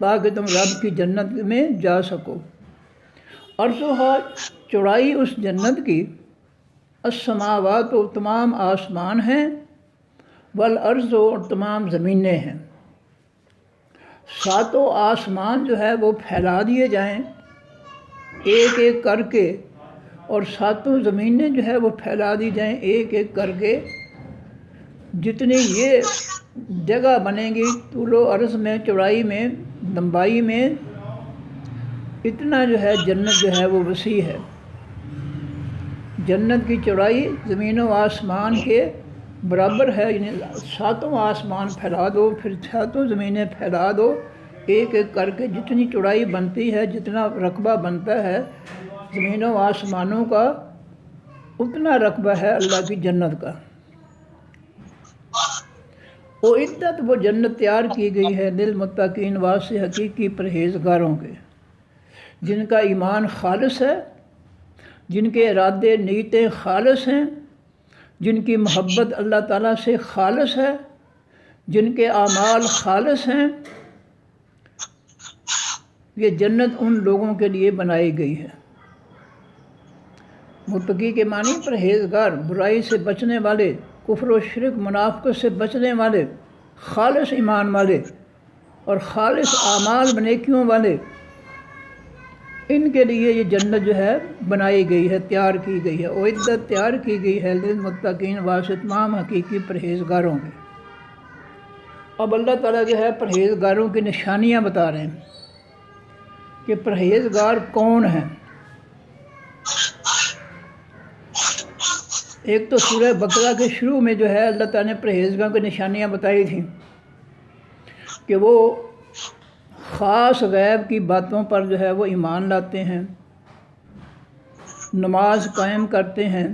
تاکہ تم رب کی جنت میں جا سکو۔ عرضھا چوڑائی اس جنت کی، السماوات و تمام آسمان ہیں، والارض اور تمام زمینیں ہیں۔ ساتوں آسمان جو ہے وہ پھیلا دیے جائیں ایک ایک کر کے، اور ساتوں زمینیں جو ہے وہ پھیلا دی جائیں ایک ایک کر کے۔ جتنی یہ جگہ بنے گی طول و عرض میں، چوڑائی میں، لمبائی میں، اتنا جو ہے جنت جو ہے وہ وسیع ہے۔ جنت کی چوڑائی زمین و آسمان کے برابر ہے، یعنی ساتوں آسمان پھیلا دو، پھر ساتوں زمینیں پھیلا دو ایک ایک کر کے، جتنی چوڑائی بنتی ہے، جتنا رقبہ بنتا ہے زمین و آسمانوں کا، اتنا رقبہ ہے اللہ کی جنت کا۔ اعدت وہ جنت تیار کی گئی ہے للمتقین واسطے حقیقی پرہیزگاروں کے، جن کا ایمان خالص ہے، جن کے ارادے نیتیں خالص ہیں، جن کی محبت اللہ تعالیٰ سے خالص ہے، جن کے اعمال خالص ہیں۔ یہ جنت ان لوگوں کے لیے بنائی گئی ہے۔ متقی کے معنی پرہیزگار، برائی سے بچنے والے، کفر و شرک منافقت سے بچنے والے، خالص ایمان والے اور خالص اعمال نیکیوں والے، ان کے لیے یہ جنت جو ہے بنائی گئی ہے، تیار کی گئی ہے۔ اعدت تیار کی گئی ہے للمتقین واسطے تمام حقیقی پرہیزگاروں کے۔ اب اللہ تعالیٰ جو ہے پرہیزگاروں کی نشانیاں بتا رہے ہیں کہ پرہیزگار کون ہیں۔ ایک تو سورہ بقرہ کے شروع میں جو ہے اللہ تعالیٰ نے پرہیزگاروں کی نشانیاں بتائی تھیں کہ وہ خاص غیب کی باتوں پر جو ہے وہ ایمان لاتے ہیں، نماز قائم کرتے ہیں،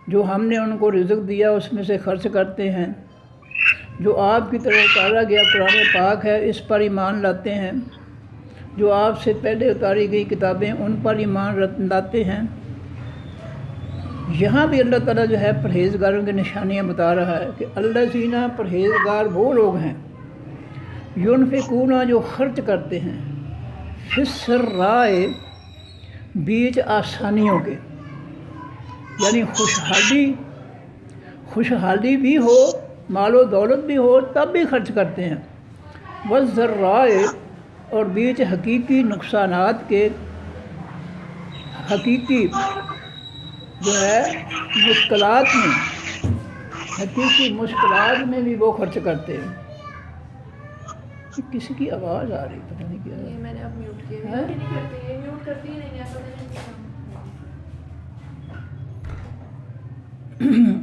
جو ہم نے ان کو رزق دیا اس میں سے خرچ کرتے ہیں، جو آپ کی طرف اتارا گیا قرآن پاک ہے اس پر ایمان لاتے ہیں، جو آپ سے پہلے اتاری گئی کتابیں ان پر ایمان لاتے ہیں۔ یہاں بھی اللہ تعالیٰ جو ہے پرہیزگاروں کی نشانیاں بتا رہا ہے کہ الذین پرہیزگار وہ لوگ ہیں، ینفقون جو خرچ کرتے ہیں، فی السراء بیچ آسانیوں کے، یعنی خوشحالی بھی ہو، مال و دولت بھی ہو تب بھی خرچ کرتے ہیں، والضراء اور بیچ حقیقی نقصانات کے، حقیقی جو ہے مشکلات میں، حقیقی مشکلات میں بھی وہ خرچ کرتے ہیں۔ کسی کی آواز آ رہی پتہ نہیں کیا ہے، میں نے اب میوٹ کیا ہے؟ میوٹ کرتی ہی نہیں ہے۔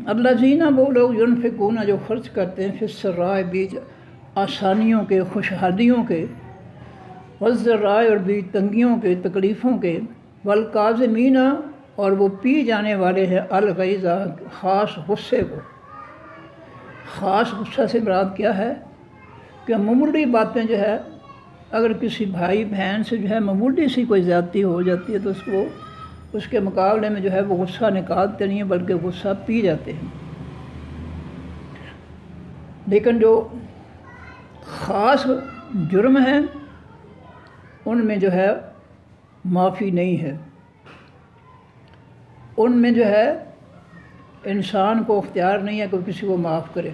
الذین وہ لوگ ینفقون جو خرچ کرتے ہیں، فی السراء بیچ آسانیوں کے، خوشحالیوں کے، والضراء اور بیچ تنگیوں کے، تکلیفوں کے، والکاظمین اور وہ پی جانے والے ہیں الغیظ خاص غصے کو۔ خاص غصہ سے مراد کیا ہے کہ معمولی باتیں جو ہے، اگر کسی بھائی بہن سے جو ہے معمولی سی کوئی زیادتی ہو جاتی ہے تو اس کو اس کے مقابلے میں جو ہے وہ غصہ نکالتے نہیں ہیں بلکہ غصہ پی جاتے ہیں۔ لیکن جو خاص جرم ہیں ان میں جو ہے معافی نہیں ہے، ان میں جو ہے انسان کو اختیار نہیں ہے کہ کسی کو معاف کرے۔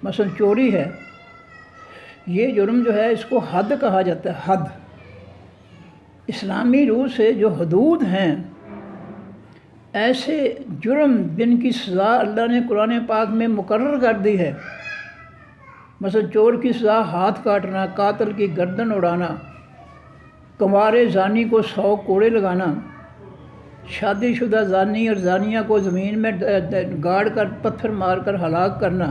مثلا چوری ہے، یہ جرم جو ہے اس کو حد کہا جاتا ہے، حد۔ اسلامی روح سے جو حدود ہیں، ایسے جرم جن کی سزا اللہ نے قرآن پاک میں مقرر کر دی ہے، مثلا چور کی سزا ہاتھ کاٹنا، قاتل کی گردن اڑانا، کنوارے زانی کو 100 کوڑے لگانا، شادی شدہ زانی اور زانیہ کو زمین میں گاڑ کر پتھر مار کر ہلاک کرنا،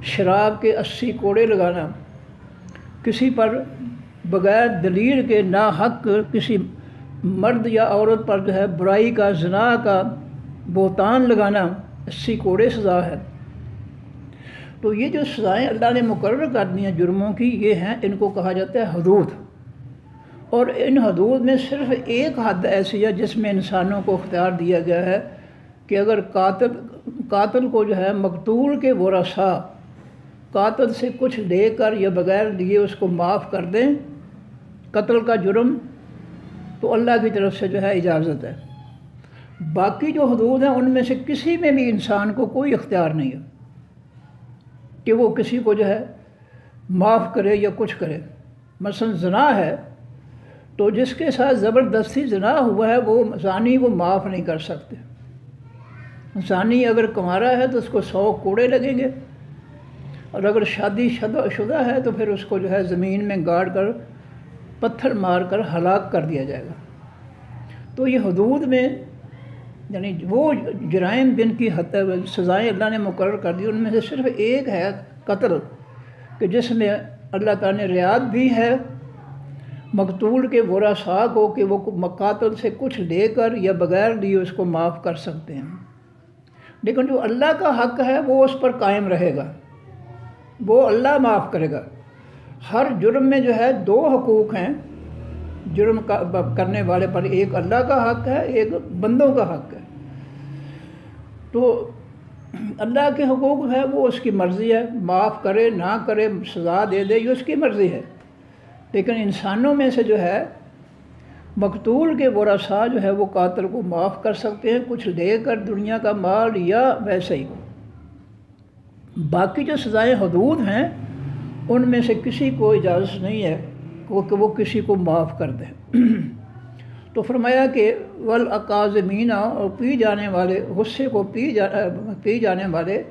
شراب کے 80 کوڑے لگانا، کسی پر بغیر دلیل کے ناحق کسی مرد یا عورت پر جو ہے برائی کا، زنا کا بہتان لگانا، 80 کوڑے سزا ہے۔ تو یہ جو سزائیں اللہ نے مقرر کر دی ہیں جرموں کی، یہ ہیں، ان کو کہا جاتا ہے حدود۔ اور ان حدود میں صرف ایک حد ایسی ہے جس میں انسانوں کو اختیار دیا گیا ہے کہ اگر قاتل کو جو ہے مقتول کے ورثاء قاتل سے کچھ لے کر یا بغیر لیے اس کو معاف کر دیں قتل کا جرم، تو اللہ کی طرف سے جو ہے اجازت ہے۔ باقی جو حدود ہیں ان میں سے کسی میں بھی انسان کو کوئی اختیار نہیں ہے کہ وہ کسی کو جو ہے معاف کرے یا کچھ کرے۔ مثلا زنا ہے تو جس کے ساتھ زبردستی زنا ہوا ہے وہ زانی کو معاف نہیں کر سکتے۔ زانی اگر کنوارا ہے تو اس کو 100 کوڑے لگیں گے، اور اگر شادی شدہ ہے تو پھر اس کو جو ہے زمین میں گاڑ کر پتھر مار کر ہلاک کر دیا جائے گا۔ تو یہ حدود میں یعنی وہ جرائم جن کی سزائیں اللہ نے مقرر کر دی ان میں سے صرف ایک ہے قتل، کہ جس میں اللہ تعالیٰ نے رعایت بھی ہے مقتول کے ورثاء کو کہ وہ قاتل سے کچھ لے کر یا بغیر لیے اس کو معاف کر سکتے ہیں، لیکن جو اللہ کا حق ہے وہ اس پر قائم رہے گا، وہ اللہ معاف کرے گا۔ ہر جرم میں جو ہے 2 حقوق ہیں جرم کرنے والے پر، ایک اللہ کا حق ہے، ایک بندوں کا حق ہے۔ تو اللہ کے حقوق ہے وہ اس کی مرضی ہے، معاف کرے نہ کرے، سزا دے دے، یہ اس کی مرضی ہے۔ لیکن انسانوں میں سے جو ہے مقتول کے ورثاء جو ہے وہ قاتل کو معاف کر سکتے ہیں کچھ لے کر دنیا کا مال یا ویسے ہی۔ باقی جو سزائیں حدود ہیں ان میں سے کسی کو اجازت نہیں ہے کہ وہ کسی کو معاف کر دیں۔ تو فرمایا کہ والاکاظمین، اور پی جانے والے غصے کو پی جانے والے،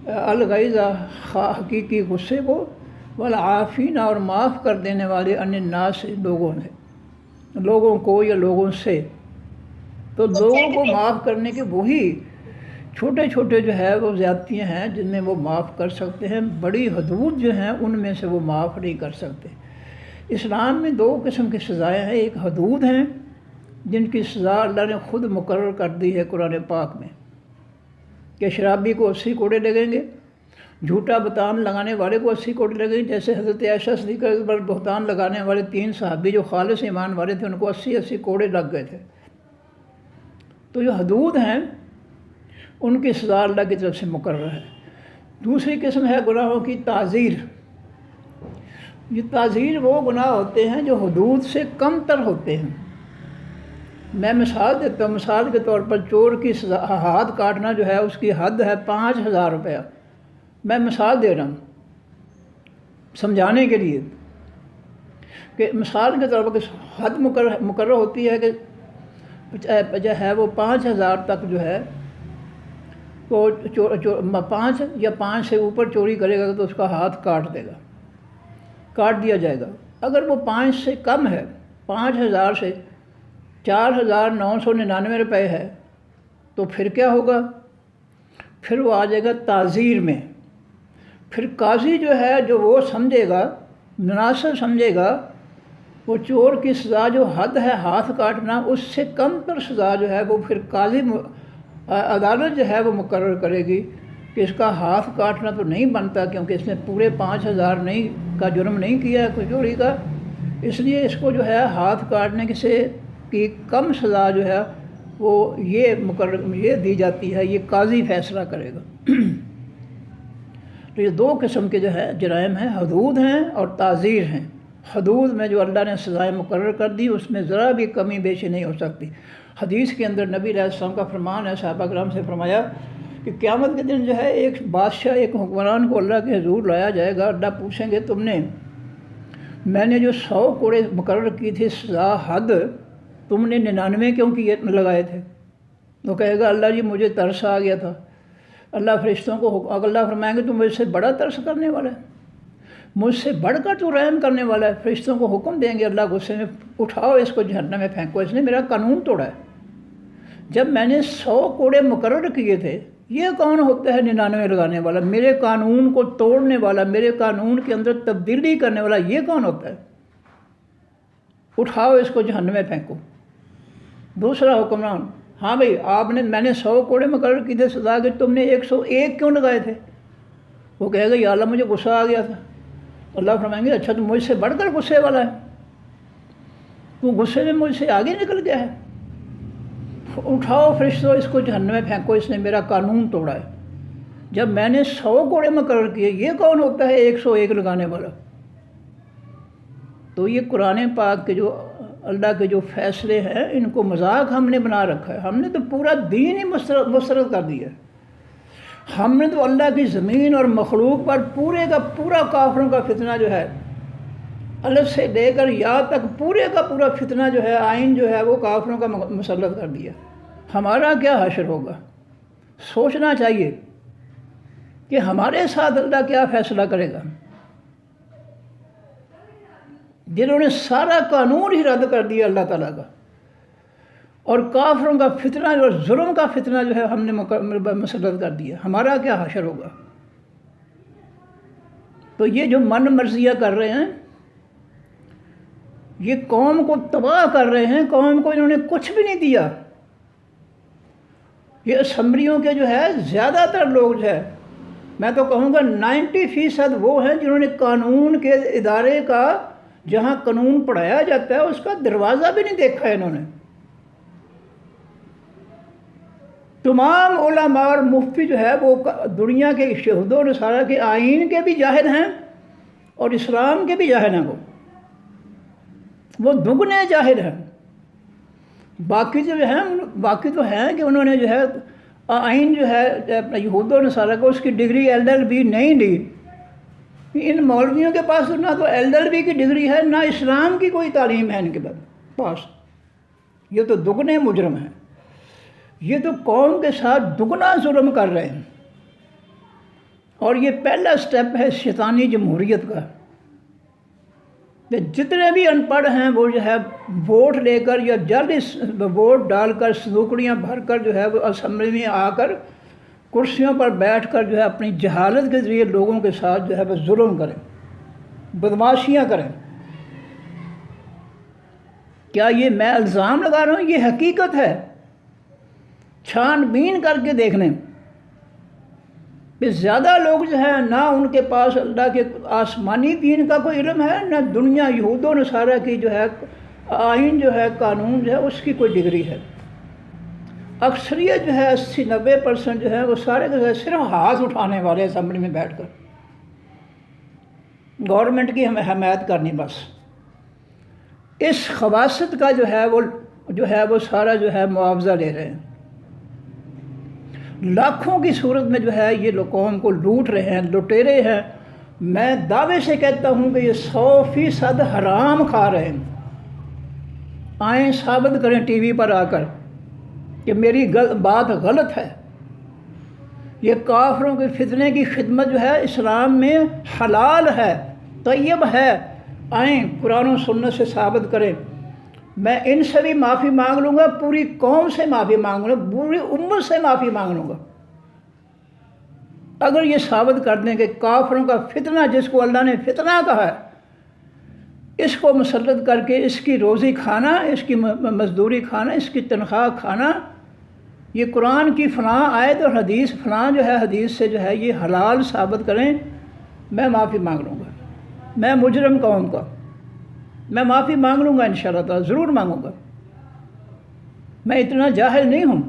الغیظ حقیقی غصے کو، والعافین اور معاف کر دینے والے عن الناس لوگوں کو یا لوگوں سے۔ تو لوگوں کو معاف کرنے کے وہی چھوٹے چھوٹے جو ہے وہ زیادتیاں ہیں جن میں وہ معاف کر سکتے ہیں، بڑی حدود جو ہیں ان میں سے وہ معاف نہیں کر سکتے۔ اسلام میں 2 قسم کی سزائیں ہیں، ایک حدود ہیں جن کی سزا اللہ نے خود مقرر کر دی ہے قرآن پاک میں، کہ شرابی کو 80 کوڑے لگیں گے، جھوٹا بہتان لگانے والے کو 80 کوڑے لگیں گے، جیسے حضرت عائشہ صدیقہ پر بہتان لگانے والے 3 صحابی جو خالص ایمان والے تھے ان کو 80 کوڑے لگ گئے تھے۔ تو جو حدود ہیں ان کی سزا اللہ کی طرف سے مقرر ہے۔ دوسری قسم ہے گناہوں کی تعزیر۔ یہ تعزیر وہ گناہ ہوتے ہیں جو حدود سے کم تر ہوتے ہیں۔ میں مثال دیتا ہوں، مثال کے طور پر چور کی سزا ہاتھ کاٹنا جو ہے اس کی حد ہے 5000 روپیہ۔ میں مثال دے رہا ہوں سمجھانے کے لیے کہ مثال کے طور پر حد مقرر ہوتی ہے کہ جو ہے وہ 5000 تک جو ہے تو 5 یا 5 سے اوپر چوری کرے گا تو اس کا ہاتھ کاٹ دیا جائے گا۔ اگر وہ 5 سے کم ہے، 5000 سے 4999 روپے ہے، تو پھر کیا ہوگا؟ پھر وہ آ جائے گا تعزیر میں۔ پھر قاضی جو ہے جو وہ سمجھے گا، مناسب سمجھے گا، وہ چور کی سزا جو حد ہے ہاتھ کاٹنا اس سے کم تر سزا جو ہے وہ پھر قاضی عدالت جو ہے وہ مقرر کرے گی کہ اس کا ہاتھ کاٹنا تو نہیں بنتا کیونکہ اس نے پورے 5000 کا جرم نہیں کیا ہے کوئی چوری کا، اس لیے اس کو جو ہے ہاتھ کاٹنے کی کم سزا جو ہے وہ یہ دی جاتی ہے، یہ قاضی فیصلہ کرے گا۔ تو یہ 2 قسم کے جو ہے جرائم ہیں، حدود ہیں اور تعزیر ہیں۔ حدود میں جو اللہ نے سزائیں مقرر کر دی اس میں ذرا بھی کمی بیشی نہیں ہو سکتی۔ حدیث کے اندر نبی علیہ السلام کا فرمان ہے، صحابہ کرام سے فرمایا کہ قیامت کے دن جو ہے ایک بادشاہ، ایک حکمران کو اللہ کے حضور لایا جائے گا، اللہ پوچھیں گے میں نے جو 100 کوڑے مقرر کی تھی سزا حد، تم نے 99 کیوں کیے لگائے تھے؟ وہ کہے گا اللہ جی مجھے ترس آ گیا تھا۔ اللہ فرشتوں کو اللہ فرمائیں گے تو مجھ سے بڑا ترس کرنے والا ہے، مجھ سے بڑھ کر تو رحم کرنے والا ہے۔ فرشتوں کو حکم دیں گے اللہ غصے میں، اٹھاؤ اس کو جہنم میں پھینکو، اس نے میرا قانون توڑا ہے۔ جب میں نے 100 کوڑے مقرر کیے تھے، یہ کون ہوتا ہے 99 لگانے والا؟ میرے قانون کو توڑنے والا، میرے قانون کے اندر تبدیلی کرنے والا یہ کون ہوتا ہے؟ اٹھاؤ اس کو جہنم میں پھینکو۔ دوسرا حکمران، ہاں بھائی میں نے 100 کوڑے مقرر کیے تھے سزا کے، تم نے 101 کیوں لگائے تھے؟ وہ کہے گا یا اللہ مجھے غصہ آ گیا تھا۔ اللہ فرمائیں گے اچھا تو مجھ سے بڑھ کر غصے والا ہے، تو غصے میں مجھ سے آگے نکل گیا ہے، اٹھاؤ فرشتوں اس کو جہنم میں پھینکو، اس نے میرا قانون توڑا ہے۔ جب میں نے 100 گھوڑے مقرر کیے، یہ کون ہوتا ہے 101 لگانے والا؟ تو یہ قرآن پاک کے جو اللہ کے جو فیصلے ہیں ان کو مذاق ہم نے بنا رکھا ہے۔ ہم نے تو پورا دین ہی مسترد کر دیا ہے۔ ہم نے تو اللہ کی زمین اور مخلوق پر پورے کا پورا کافروں کا فتنہ جو ہے الف سے لے کر یا تک پورے کا پورا فتنہ جو ہے، آئین جو ہے وہ کافروں کا مسلط کر دیا۔ ہمارا کیا حشر ہوگا؟ سوچنا چاہیے کہ ہمارے ساتھ اللہ کیا فیصلہ کرے گا۔ جنہوں نے سارا قانون ہی رد کر دیا اللہ تعالیٰ کا، اور کافروں کا فتنہ اور ظلم کا فتنہ جو ہے ہم نے مسلط کر دیا، ہمارا کیا حشر ہوگا؟ تو یہ جو من مرضیہ کر رہے ہیں، یہ قوم کو تباہ کر رہے ہیں۔ قوم کو انہوں نے کچھ بھی نہیں دیا۔ یہ اسمبلیوں کے جو ہے زیادہ تر لوگ جو ہے، میں تو کہوں گا 90% وہ ہیں جنہوں نے قانون کے ادارے کا، جہاں قانون پڑھایا جاتا ہے اس کا دروازہ بھی نہیں دیکھا ہے انہوں نے۔ تمام علماء اور مفتی جو ہے وہ دنیا کے یہود و نصارہ کے آئین کے بھی جاہل ہیں اور اسلام کے بھی جاہل ہیں۔ وہ دگنے جاہل ہیں۔ باقی جو ہیں، باقی تو ہیں کہ انہوں نے جو ہے آئین جو ہے اپنا یہود و نصارہ کو اس کی ڈگری LLB نہیں لی۔ ان مولویوں کے پاس نہ تو LLB کی ڈگری ہے، نہ اسلام کی کوئی تعلیم ہے ان کے پاس۔ یہ تو دگنے مجرم ہیں۔ یہ تو قوم کے ساتھ دگنا ظلم کر رہے ہیں، اور یہ پہلا سٹیپ ہے شیطانی جمہوریت کا۔ جتنے بھی ان پڑھ ہیں وہ جو ہے ووٹ لے کر یا جلدی ووٹ ڈال کر صندوقڑیاں بھر کر جو ہے وہ اسمبلی میں آ کر کرسیوں پر بیٹھ کر جو ہے اپنی جہالت کے ذریعے لوگوں کے ساتھ جو ہے وہ ظلم کریں، بدماشیاں کریں۔ کیا یہ میں الزام لگا رہا ہوں؟ یہ حقیقت ہے۔ چھان بین کر کے دیکھ لیں کہ زیادہ لوگ جو ہیں نہ ان کے پاس اللہ کے آسمانی دین کا کوئی علم ہے، نہ دنیا یہود و نصارہ کی جو ہے آئین جو ہے قانون جو ہے اس کی کوئی ڈگری ہے۔ اکثریت جو ہے 80-90% جو ہے وہ سارے جو ہے صرف ہاتھ اٹھانے والے اسمبلی میں بیٹھ کر گورنمنٹ کی ہمیں حمایت کرنی۔ بس اس خباثت کا جو ہے وہ سارا جو ہے معاوضہ لے رہے ہیں۔ لاکھوں کی صورت میں جو ہے یہ قوم کو لوٹ رہے ہیں، لٹیرے ہیں۔ میں دعوے سے کہتا ہوں کہ یہ 100% حرام کھا رہے ہیں۔ آئیں ثابت کریں ٹی وی پر آ کر کہ میری بات غلط ہے۔ یہ کافروں کے فتنے کی خدمت جو ہے اسلام میں حلال ہے، طیب ہے۔ آئیں قرآن و سنت سے ثابت کریں۔ میں ان سے بھی معافی مانگ لوں گا، پوری قوم سے معافی مانگ لوں گا، پوری امت سے معافی مانگ لوں گا، اگر یہ ثابت کر دیں کہ کافروں کا فتنہ، جس کو اللہ نے فتنہ کہا ہے، اس کو مسلط کر کے اس کی روزی کھانا، اس کی مزدوری کھانا، اس کی تنخواہ کھانا، یہ قرآن کی فلاں آیت اور حدیث فلاں جو ہے حدیث سے جو ہے یہ حلال ثابت کریں، میں معافی مانگ لوں گا۔ میں مجرم قوم کا میں معافی مانگ لوں گا، انشاءاللہ تعالیٰ ضرور مانگوں گا۔ میں اتنا جاہل نہیں ہوں۔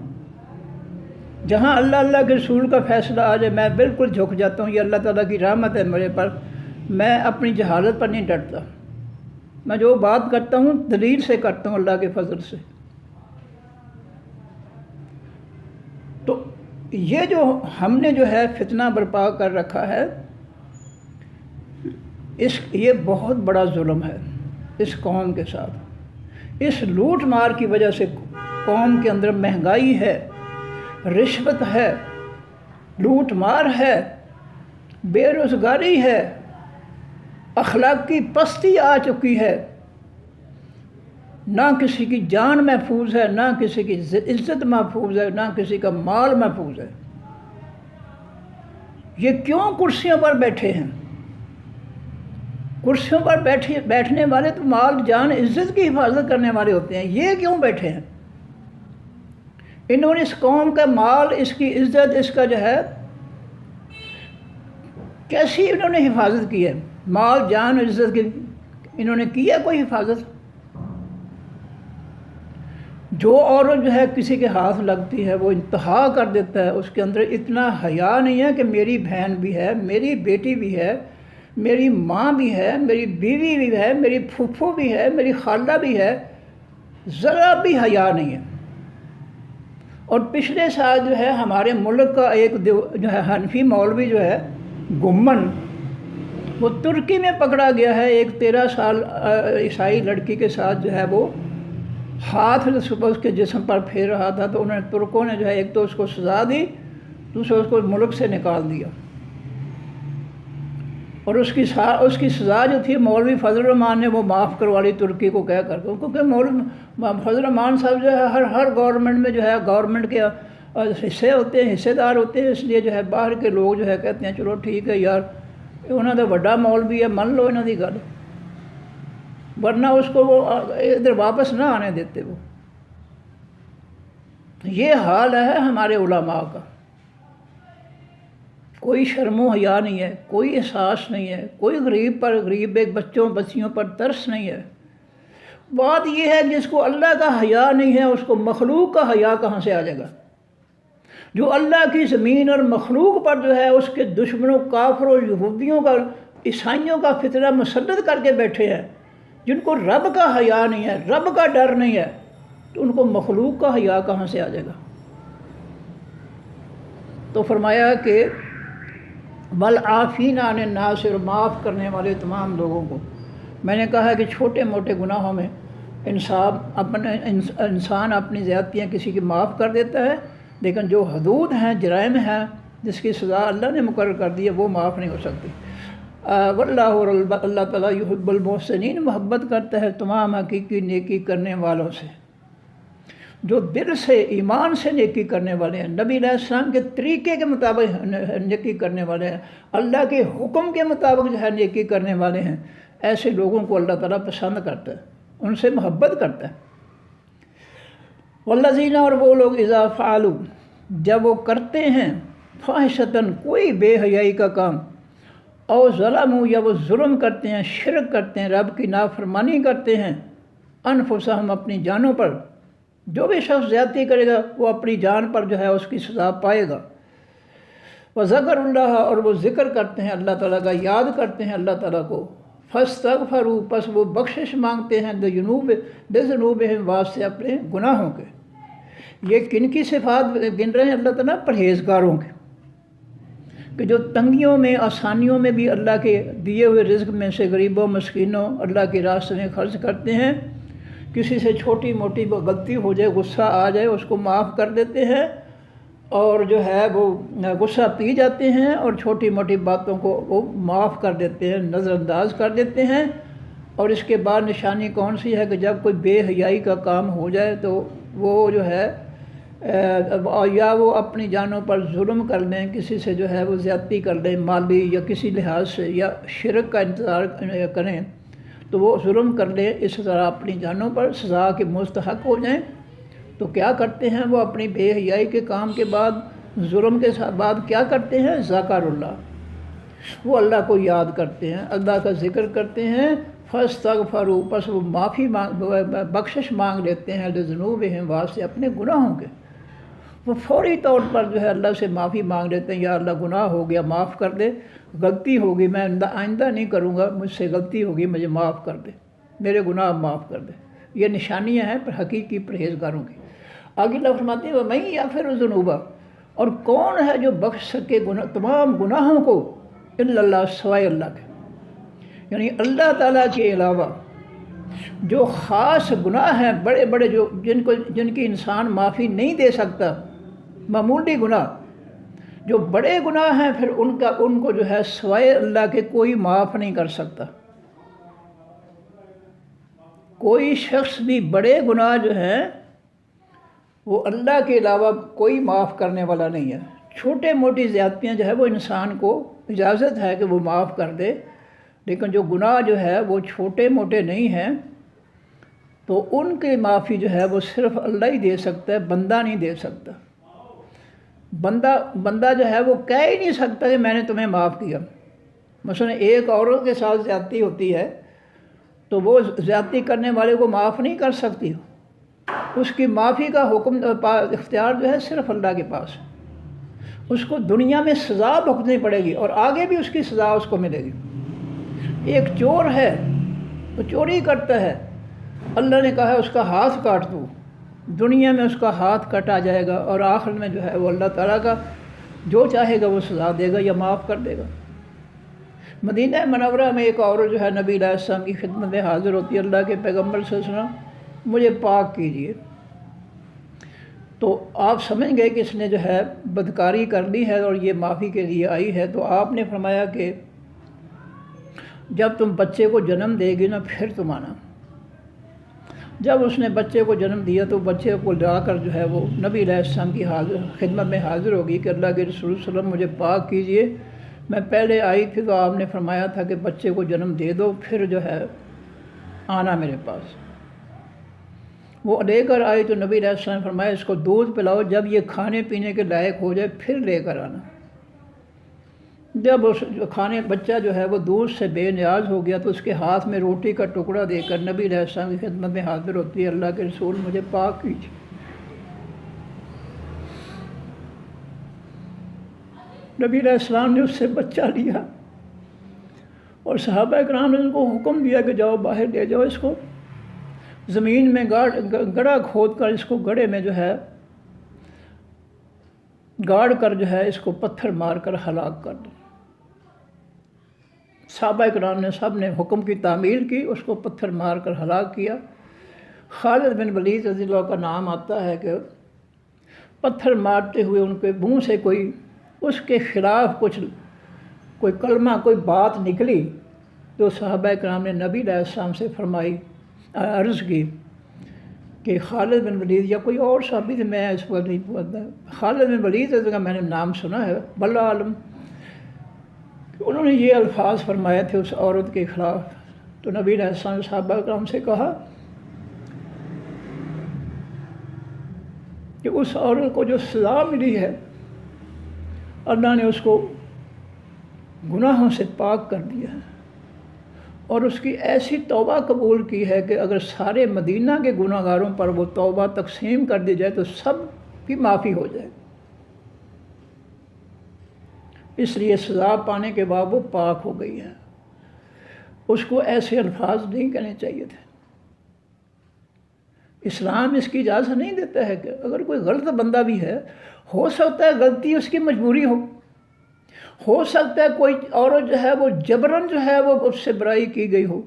جہاں اللہ کے رسول کا فیصلہ آ جائے میں بالکل جھک جاتا ہوں۔ یہ اللہ تعالیٰ کی رحمت ہے میرے پر، میں اپنی جہالت پر نہیں ڈرتا۔ میں جو بات کرتا ہوں دلیل سے کرتا ہوں، اللہ کے فضل سے۔ تو یہ جو ہم نے جو ہے فتنہ برپا کر رکھا ہے، یہ بہت بڑا ظلم ہے اس قوم کے ساتھ۔ اس لوٹ مار کی وجہ سے قوم کے اندر مہنگائی ہے، رشوت ہے، لوٹ مار ہے، بے روزگاری ہے، اخلاقی پستی آ چکی ہے۔ نہ کسی کی جان محفوظ ہے، نہ کسی کی عزت محفوظ ہے، نہ کسی کا مال محفوظ ہے۔ یہ کیوں کرسیوں پر بیٹھے ہیں؟ کرسیوں پر بیٹھنے والے تو مال جان عزت کی حفاظت کرنے والے ہوتے ہیں، یہ کیوں بیٹھے ہیں؟ انہوں نے اس قوم کا مال، اس کی عزت، اس کا جو ہے کیسی انہوں نے حفاظت کی ہے؟ مال جان عزت کی انہوں نے کی ہے کوئی حفاظت؟ جو عورت جو ہے کسی کے ہاتھ لگتی ہے وہ انتہا کر دیتا ہے، اس کے اندر اتنا حیا نہیں ہے کہ میری بہن بھی ہے، میری بیٹی بھی ہے، میری ماں بھی ہے، میری بیوی بھی ہے، میری پھوپھو بھی ہے، میری خالہ بھی ہے، ذرا بھی حیا نہیں ہے۔ اور پچھلے سال جو ہے ہمارے ملک کا ایک جو ہے حنفی مولوی جو ہے گمن، وہ ترکی میں پکڑا گیا ہے ایک 13 سال عیسائی لڑکی کے ساتھ جو ہے وہ ہاتھ صبح اس کے جسم پر پھیر رہا تھا، تو انہوں نے ترکوں نے جو ہے ایک تو اس کو سزا دی، دوسرا اس کو ملک سے نکال دیا۔ اور اس کی سزا جو تھی مولوی فضل الرحمان نے وہ معاف کروا لی ترکی کو کہہ کر، کیونکہ مولوی فضل الرحمان صاحب جو ہے ہر گورنمنٹ میں جو ہے گورنمنٹ کے حصے ہوتے ہیں، حصے دار ہوتے ہیں، اس لیے جو ہے باہر کے لوگ جو ہے کہتے ہیں چلو ٹھیک ہے یار انہوں نے بڑا مولوی ہے من لو انہوں کی گل، ورنہ اس کو وہ ادھر واپس نہ آنے دیتے۔ وہ یہ حال ہے ہمارے علماء کا، کوئی شرم و حیا نہیں ہے، کوئی احساس نہیں ہے، کوئی غریب ایک بچیوں پر ترس نہیں ہے۔ بات یہ ہے جس کو اللہ کا حیا نہیں ہے اس کو مخلوق کا حیا کہاں سے آ جائے گا؟ جو اللہ کی زمین اور مخلوق پر جو ہے اس کے دشمنوں کافروں یہودیوں کا عیسائیوں کا فتنہ مسلط کر کے بیٹھے ہیں، جن کو رب کا حیا نہیں ہے، رب کا ڈر نہیں ہے، تو ان کو مخلوق کا حیا کہاں سے آ جائے گا؟ تو فرمایا کہ بالعافین عن الناس، اور معاف کرنے والے تمام لوگوں کو۔ میں نے کہا کہ چھوٹے موٹے گناہوں میں انسان اپنی زیادتیاں کسی کی معاف کر دیتا ہے، لیکن جو حدود ہیں، جرائم ہیں، جس کی سزا اللہ نے مقرر کر دی ہے وہ معاف نہیں ہو سکتی۔ واللہ اللہ تعالیٰ یحب المحسنین، محبت کرتا ہے تمام حقیقی نیکی کرنے والوں سے، جو دل سے ایمان سے نیکی کرنے والے ہیں، نبی علیہ السلام کے طریقے کے مطابق نیکی کرنے والے ہیں، اللہ کے حکم کے مطابق جو ہے نیکی کرنے والے ہیں، ایسے لوگوں کو اللہ تعالیٰ پسند کرتا ہے، ان سے محبت کرتا ہے۔ والذین، اور وہ لوگ اذا فعلوا، جب وہ کرتے ہیں فاحشۃ، کوئی بے حیائی کا کام، او ظلموا، یا وہ ظلم کرتے ہیں، شرک کرتے ہیں، رب کی نافرمانی کرتے ہیں، انفسہم، اپنی جانوں پر، جو بھی شخص زیادتی کرے گا وہ اپنی جان پر جو ہے اس کی سزا پائے گا۔ وذکر اللہ، اور وہ ذکر کرتے ہیں اللہ تعالیٰ کا، یاد کرتے ہیں اللہ تعالیٰ کو، فاستغفروا، پس وہ بخشش مانگتے ہیں، لذنوبہم، واسطے اپنے گناہوں کے۔ یہ کن کی صفات گن رہے ہیں اللہ تعالیٰ؟ پرہیزگاروں کے، کہ جو تنگیوں میں آسانیوں میں بھی اللہ کے دیے ہوئے رزق میں سے غریبوں مسکینوں اللہ کے راستے میں خرچ کرتے ہیں، کسی سے چھوٹی موٹی غلطی ہو جائے، غصہ آ جائے، اس کو معاف کر دیتے ہیں، اور جو ہے وہ غصہ پی جاتے ہیں اور چھوٹی موٹی باتوں کو وہ معاف کر دیتے ہیں، نظر انداز کر دیتے ہیں۔ اور اس کے بعد نشانی کون سی ہے کہ جب کوئی بے حیائی کا کام ہو جائے تو وہ جو ہے یا وہ اپنی جانوں پر ظلم کر لیں، کسی سے جو ہے وہ زیادتی کر لیں مالی یا کسی لحاظ سے، یا شرک کا انتظار کریں تو وہ ظلم کر لیں، اس طرح اپنی جانوں پر سزا کے مستحق ہو جائیں۔ تو کیا کرتے ہیں وہ اپنی بے حیائی کے کام کے بعد، ظلم کے بعد کیا کرتے ہیں؟ ذکر اللہ، وہ اللہ کو یاد کرتے ہیں، اللہ کا ذکر کرتے ہیں، فاستغفروا، پس وہ معافی بخشش مانگ لیتے ہیں، لذنوبہم، واسطے اپنے گناہوں کے۔ وہ فوری طور پر جو ہے اللہ سے معافی مانگ لیتے ہیں، یا اللہ گناہ ہو گیا معاف کر دے، غلطی ہوگی میں آئندہ نہیں کروں گا، مجھ سے غلطی ہوگی مجھے معاف کر دے، میرے گناہ معاف کر دے۔ یہ نشانیاں ہیں حقیقی پرہیزگاروں کی۔ آگے اللہ فرماتے ہیں وَمَن یغفر الذنوب، اور کون ہے جو بخش سکے تمام گناہوں کو، الا اللہ، سوائے اللہ کے، یعنی اللہ تعالیٰ کے علاوہ جو خاص گناہ ہیں بڑے بڑے، جو جن کی انسان معافی نہیں دے سکتا، معمولی گناہ جو بڑے گناہ ہیں، پھر ان کو جو ہے سوائے اللہ کے کوئی معاف نہیں کر سکتا۔ کوئی شخص بھی بڑے گناہ جو ہیں وہ اللہ کے علاوہ کوئی معاف کرنے والا نہیں ہے۔ چھوٹے موٹی زیادتیاں جو ہے وہ انسان کو اجازت ہے کہ وہ معاف کر دے، لیکن جو گناہ جو ہے وہ چھوٹے موٹے نہیں ہیں تو ان کی معافی جو ہے وہ صرف اللہ ہی دے سکتا ہے، بندہ نہیں دے سکتا۔ بندہ جو ہے وہ کہہ ہی نہیں سکتا کہ میں نے تمہیں معاف کیا۔ مثلا ایک عورت کے ساتھ زیادتی ہوتی ہے تو وہ زیادتی کرنے والے کو معاف نہیں کر سکتی، اس کی معافی کا حکم اختیار جو ہے صرف اللہ کے پاس ہے۔ اس کو دنیا میں سزا بھگتنی پڑے گی اور آگے بھی اس کی سزا اس کو ملے گی۔ ایک چور ہے، وہ چوری کرتا ہے، اللہ نے کہا ہے اس کا ہاتھ کاٹ دو، دنیا میں اس کا ہاتھ کٹا جائے گا اور آخر میں جو ہے وہ اللہ تعالیٰ کا جو چاہے گا وہ سزا دے گا یا معاف کر دے گا۔ مدینہ منورہ میں ایک عورت جو ہے نبی علیہ السلام کی خدمت میں حاضر ہوتی ہے، اللہ کے پیغمبر صلی اللہ علیہ وسلم مجھے پاک کیجیے۔ تو آپ سمجھ گئے کہ اس نے جو ہے بدکاری کر لی ہے اور یہ معافی کے لیے آئی ہے۔ تو آپ نے فرمایا کہ جب تم بچے کو جنم دے گی نا پھر تم آنا۔ جب اس نے بچے کو جنم دیا تو بچے کو لا کر جو ہے وہ نبی علیہ السلام کی خدمت میں حاضر ہوگی کہ اللہ کے رسول صلی اللہ علیہ وسلم مجھے پاک کیجیے۔ میں پہلے آئی تھی تو آپ نے فرمایا تھا کہ بچے کو جنم دے دو پھر جو ہے آنا میرے پاس۔ وہ لے کر آئی تو نبی علیہ السلام نے فرمایا اس کو دودھ پلاؤ، جب یہ کھانے پینے کے لائق ہو جائے پھر لے کر آنا۔ جب اس بچہ جو ہے وہ دودھ سے بے نیاز ہو گیا تو اس کے ہاتھ میں روٹی کا ٹکڑا دے کر نبی علیہ السلام کی خدمت میں حاضر ہوتی ہے، اللہ کے رسول مجھے پاک کیجیے۔ نبی علیہ السلام نے اس سے بچہ لیا اور صحابہ کرام نے ان کو حکم دیا کہ جاؤ باہر لے جاؤ اس کو، زمین میں گڑھا کھود کر اس کو گڑھے میں جو ہے گاڑ کر جو ہے اس کو پتھر مار کر ہلاک کر دو۔ صحابہ کرام نے سب نے حکم کی تعمیل کی، اس کو پتھر مار کر ہلاک کیا۔ خالد بن ولید رضی اللہ کا نام آتا ہے کہ پتھر مارتے ہوئے ان کے منہ سے کوئی اس کے خلاف کوئی کلمہ کوئی بات نکلی تو صحابہ کرام نے نبی علیہ السلام سے عرض کی کہ خالد بن ولید یا کوئی اور صحابی تھے، میں اس وقت نہیں پوچھتا، خالد بن ولید کا میں نے نام سنا ہے، واللہ عالم، انہوں نے یہ الفاظ فرمائے تھے اس عورت کے خلاف۔ تو نبی علیہ السلام نے صحابہ کرام سے کہا کہ اس عورت کو جو سزا ملی ہے اللہ نے اس کو گناہوں سے پاک کر دیا ہے اور اس کی ایسی توبہ قبول کی ہے کہ اگر سارے مدینہ کے گناہ گاروں پر وہ توبہ تقسیم کر دی جائے تو سب کی معافی ہو جائے۔ اس لیے سزا پانے کے بعد وہ پاک ہو گئی ہے، اس کو ایسے الفاظ نہیں کہنے چاہیے تھے۔ اسلام اس کی اجازت نہیں دیتا ہے کہ اگر کوئی غلط بندہ بھی ہے، ہو سکتا ہے غلطی اس کی مجبوری ہو سکتا ہے کوئی عورت جو ہے وہ جبراً جو ہے وہ اس سے برائی کی گئی ہو،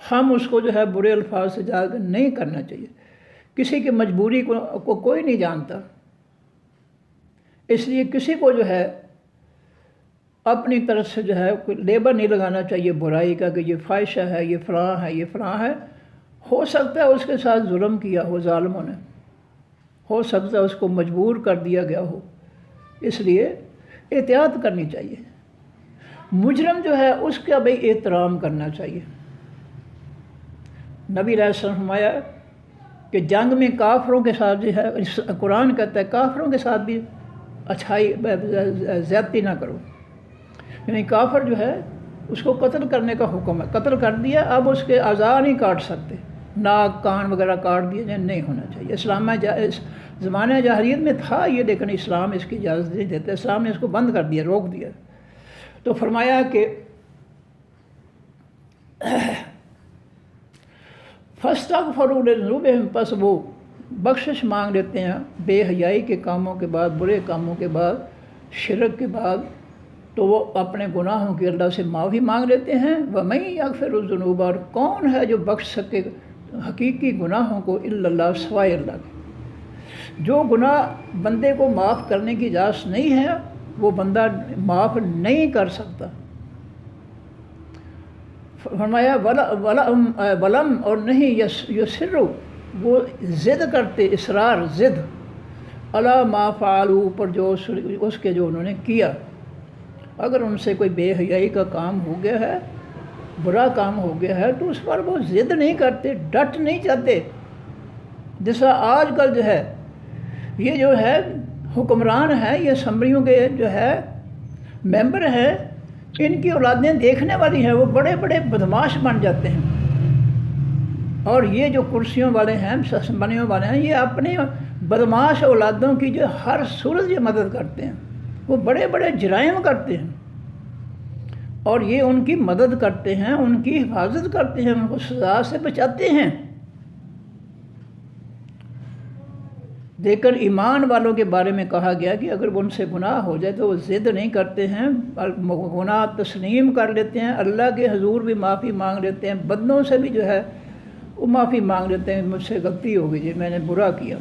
ہم اس کو جو ہے برے الفاظ سے جا کر نہیں کرنا چاہیے۔ کسی کی مجبوری کو کوئی نہیں جانتا، اس لیے کسی کو جو ہے اپنی طرف سے جو ہے کوئی لیبل نہیں لگانا چاہیے برائی کا کہ یہ فاحشہ ہے، یہ فلاں ہے، یہ فلاں ہے۔ ہو سکتا ہے اس کے ساتھ ظلم کیا ہو ظالموں نے، ہو سکتا ہے اس کو مجبور کر دیا گیا ہو، اس لیے احتیاط کرنی چاہیے۔ مجرم جو ہے اس کا بھی احترام کرنا چاہیے۔ نبی علیہ السلام فرمایا کہ جنگ میں کافروں کے ساتھ جو ہے قرآن کہتا ہے کافروں کے ساتھ بھی اچھائی زیادتی نہ کرو، یعنی کافر جو ہے اس کو قتل کرنے کا حکم ہے، قتل کر دیا اب اس کے اعضاء نہیں کاٹ سکتے، ناک کان وغیرہ کاٹ دیے جائیں، نہیں ہونا چاہیے۔ اسلام میں زمانہ جاہلیت میں تھا یہ، لیکن اسلام اس کی اجازت نہیں دیتا، اسلام نے اس کو بند کر دیا، روک دیا۔ تو فرمایا کہ فَاسْتَغْفَرُوا لِذُنُوبِهِمْ، پس وہ بخشش مانگ لیتے ہیں بے حیائی کے کاموں کے بعد، برے کاموں کے بعد، شرک کے بعد، تو وہ اپنے گناہوں کی اللہ سے معافی مانگ لیتے ہیں۔ وَمَن يَغْفِرُ الذُّنُوبَ، اور کون ہے جو بخش سکے حقیقی گناہوں کو، الا اللہ، سوائے اللہ کے۔ جو گناہ بندے کو معاف کرنے کی اجازت نہیں ہے وہ بندہ معاف نہیں کر سکتا۔ فرمایا ولم، اور نہیں یسرو، وہ ضد کرتے، اصرار، ضد، علی ما فعلوا، پر جو اس کے جو انہوں نے کیا۔ اگر ان سے کوئی بے حیائی کا کام ہو گیا ہے، برا کام ہو گیا ہے، تو اس پر وہ ضد نہیں کرتے، ڈٹ نہیں جاتے۔ جیسا آج کل جو ہے یہ جو ہے حکمران ہے، یہ اسمبلیوں کے جو ہے ممبر ہیں، ان کی اولادیں دیکھنے والی ہیں، وہ بڑے بڑے بدماش بن جاتے ہیں، اور یہ جو کرسیوں والے ہیں، سسمانیوں والے ہیں، یہ اپنی بدماش اولادوں کی جو ہر صورت یہ مدد کرتے ہیں، وہ بڑے بڑے جرائم کرتے ہیں اور یہ ان کی مدد کرتے ہیں، ان کی حفاظت کرتے ہیں، ان کو سزا سے بچاتے ہیں۔ لیکن ایمان والوں کے بارے میں کہا گیا کہ اگر ان سے گناہ ہو جائے تو وہ ضد نہیں کرتے ہیں، گناہ تسلیم کر لیتے ہیں، اللہ کے حضور بھی معافی مانگ لیتے ہیں، بندوں سے بھی جو ہے وہ معافی مانگ لیتے ہیں، مجھ سے غلطی ہو گئی جی، میں نے برا کیا۔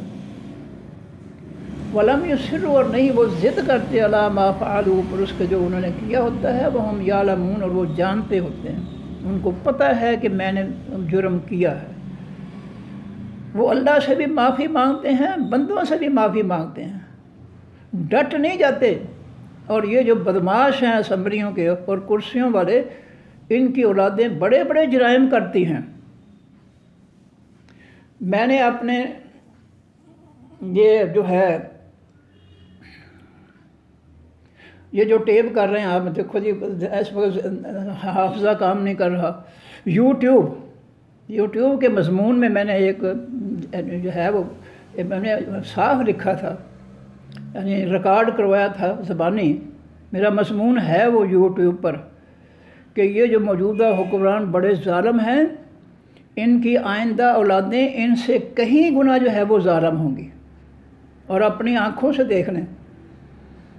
ولم یصروا، اور نہیں وہ ضد کرتے علی ما فعلوا، پر اس کے جو انہوں نے کیا ہوتا ہے، وہم یعلمون، اور وہ جانتے ہوتے ہیں، ان کو پتہ ہے کہ میں نے جرم کیا ہے۔ وہ اللہ سے بھی معافی مانگتے ہیں، بندوں سے بھی معافی مانگتے ہیں، ڈٹ نہیں جاتے۔ اور یہ جو بدماش ہیں اسمبلیوں کے اور کرسیوں والے، ان کی اولادیں بڑے بڑے جرائم کرتی ہیں۔ میں نے اپنے یہ جو ہے یہ جو ٹیپ کر رہے ہیں آپ دیکھو جی، اس وقت حافظہ کام نہیں کر رہا، یوٹیوب کے مضمون میں نے ایک جو ہے وہ میں نے صاف لکھا تھا، یعنی ریکارڈ کروایا تھا زبانی، میرا مضمون ہے وہ یوٹیوب پر، کہ یہ جو موجودہ حکمران بڑے ظالم ہیں، ان کی آئندہ اولادیں ان سے کہیں گنا جو ہے وہ ظالم ہوں گی، اور اپنی آنکھوں سے دیکھ لیں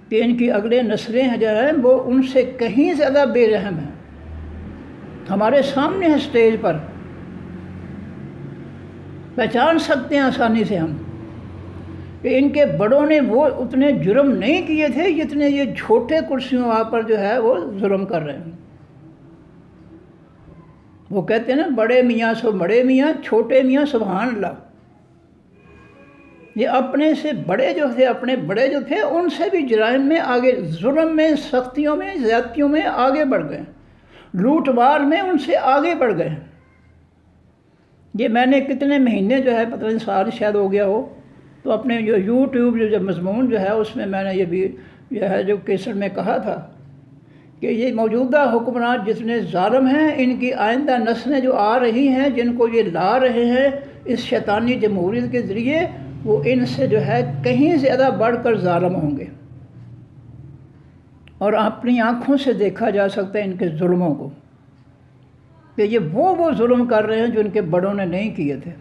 کہ ان کی اگلے نسلیں جو ہیں وہ ان سے کہیں زیادہ بے رحم ہیں۔ ہمارے سامنے ہے اسٹیج پر، پہچان سکتے ہیں آسانی سے ہم کہ ان کے بڑوں نے وہ اتنے جرم نہیں کیے تھے جتنے یہ چھوٹے کرسیوں پر جو ہے وہ ظلم کر رہے ہیں۔ وہ کہتے ہیں نا، بڑے میاں سو بڑے میاں، چھوٹے میاں سبحان اللہ۔ یہ اپنے سے بڑے جو تھے، اپنے بڑے جو تھے، ان سے بھی جرائم میں آگے، ظلم میں، سختیوں میں، زیادتیوں میں آگے بڑھ گئے، لوٹ مار میں ان سے آگے بڑھ گئے۔ یہ میں نے کتنے مہینے جو ہے، پتہ نہیں سال شاید ہو گیا ہو، تو اپنے جو یوٹیوب جو مضمون جو ہے اس میں نے یہ بھی جو ہے جو کیسٹ میں کہا تھا کہ یہ موجودہ حکمران جتنے ظالم ہیں، ان کی آئندہ نسلیں جو آ رہی ہیں، جن کو یہ لا رہے ہیں اس شیطانی جمہوریت کے ذریعے، وہ ان سے جو ہے کہیں زیادہ بڑھ کر ظالم ہوں گے، اور اپنی آنکھوں سے دیکھا جا سکتا ہے ان کے ظلموں کو، کہ یہ وہ ظلم کر رہے ہیں جو ان کے بڑوں نے نہیں کیے تھے۔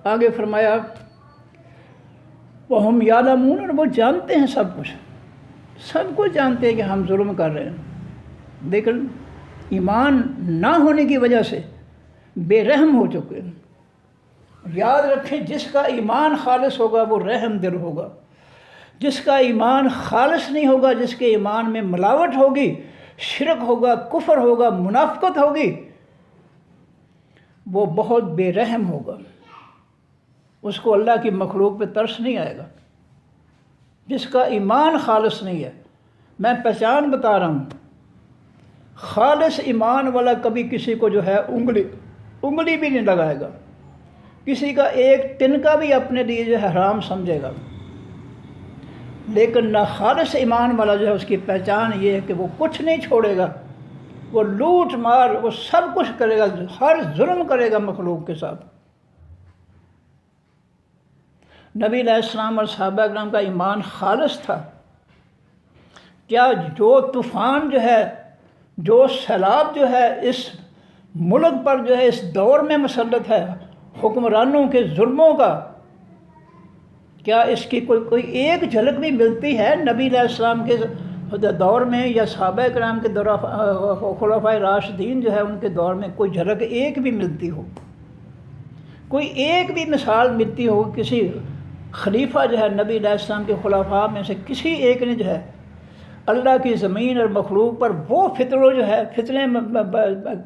آگے فرمایا وَهُمْ يَعْلَمُونَ، اور وہ جانتے ہیں، سب کچھ جانتے ہیں کہ ہم ظلم کر رہے ہیں، لیکن ایمان نہ ہونے کی وجہ سے بے رحم ہو چکے ہیں۔ یاد رکھیں، جس کا ایمان خالص ہوگا وہ رحم دل ہوگا، جس کا ایمان خالص نہیں ہوگا، جس کے ایمان میں ملاوٹ ہوگی، شرک ہوگا، کفر ہوگا، منافقت ہوگی، وہ بہت بے رحم ہوگا، اس کو اللہ کی مخلوق پہ ترس نہیں آئے گا۔ جس کا ایمان خالص نہیں ہے، میں پہچان بتا رہا ہوں، خالص ایمان والا کبھی کسی کو جو ہے انگلی بھی نہیں لگائے گا، کسی کا ایک تنکا بھی اپنے لیے جو ہے حرام سمجھے گا۔ لیکن نہ خالص ایمان والا جو ہے، اس کی پہچان یہ ہے کہ وہ کچھ نہیں چھوڑے گا، وہ لوٹ مار، وہ سب کچھ کرے گا، ہر ظلم کرے گا مخلوق کے ساتھ۔ نبی علیہ السلام اور صحابہ کرام کا ایمان خالص تھا۔ کیا جو طوفان جو ہے، جو سیلاب جو ہے اس ملک پر جو ہے اس دور میں مسلط ہے، حکمرانوں کے ظلموں کا، کیا اس کی کوئی ایک جھلک بھی ملتی ہے نبی علیہ السلام کے دور میں، یا صحابہ کرام کے دور، خلفائے راشدین جو ہے ان کے دور میں کوئی جھلک ایک بھی ملتی ہو، کوئی ایک بھی مثال ملتی ہو، کسی خلیفہ جو ہے نبی علیہ السلام کے خلفاء میں سے کسی ایک نے جو ہے اللہ کی زمین اور مخلوق پر وہ فتنہ جو ہے، فتنے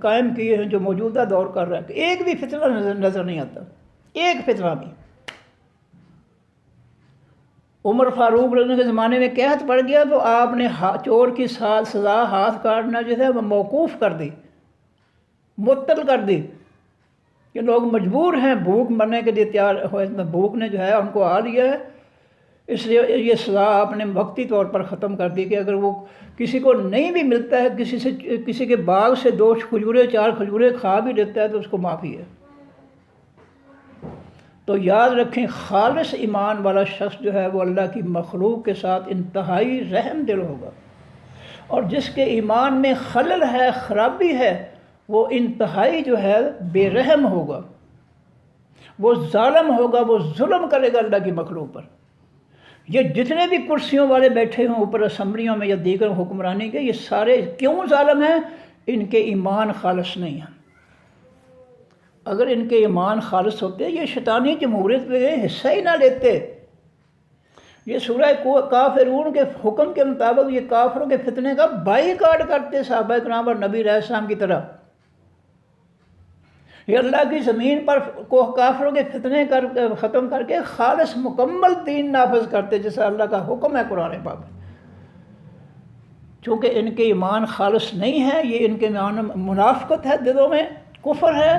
قائم کیے ہیں جو موجودہ دور کر رہا ہے، ایک بھی فتنہ نظر نہیں آتا، ایک فتنہ بھی۔ عمر فاروق رضی اللہ عنہ کے زمانے میں قحط پڑ گیا تو آپ نے چور کی سزا ہاتھ کاٹنا جو ہے وہ موقوف کر دی، معطل کر دی، کہ لوگ مجبور ہیں، بھوک مرنے کے لیے تیار ہوئے، بھوک نے جو ہے ان کو آ لیا ہے، اس لیے یہ سزا آپ نے وقتی طور پر ختم کر دی کہ اگر وہ کسی کو نہیں بھی ملتا ہے، کسی کے باغ سے 2 کھجوریں 4 کھجوریں کھا بھی لیتا ہے تو اس کو معافی ہے۔ تو یاد رکھیں، خالص ایمان والا شخص جو ہے وہ اللہ کی مخلوق کے ساتھ انتہائی رحم دل ہوگا، اور جس کے ایمان میں خلل ہے، خرابی ہے، وہ انتہائی جو ہے بے رحم ہوگا، وہ ظالم ہوگا، وہ ظلم کرے گا اللہ کی مخلوق پر۔ یہ جتنے بھی کرسیوں والے بیٹھے ہوں اوپر اسمبلیوں میں یا دیگر حکمرانی کے، یہ سارے کیوں ظالم ہیں؟ ان کے ایمان خالص نہیں ہیں۔ اگر ان کے ایمان خالص ہوتے یہ شیطانی جمہوریت میں حصہ ہی نہ لیتے۔ یہ سورہ کافرون کے حکم کے مطابق یہ کافروں کے فتنے کا بائیکاٹ کرتے صحابہ کرام اور نبی علیہ السلام کی طرح۔ یہ اللہ کی زمین پر کافروں کے فتنے ختم کر کے خالص مکمل دین نافذ کرتے، جیسا اللہ کا حکم ہے قرآن پاک میں۔ چونکہ ان کے ایمان خالص نہیں ہے، یہ ان کے منافقت ہے، دلوں میں کفر ہے،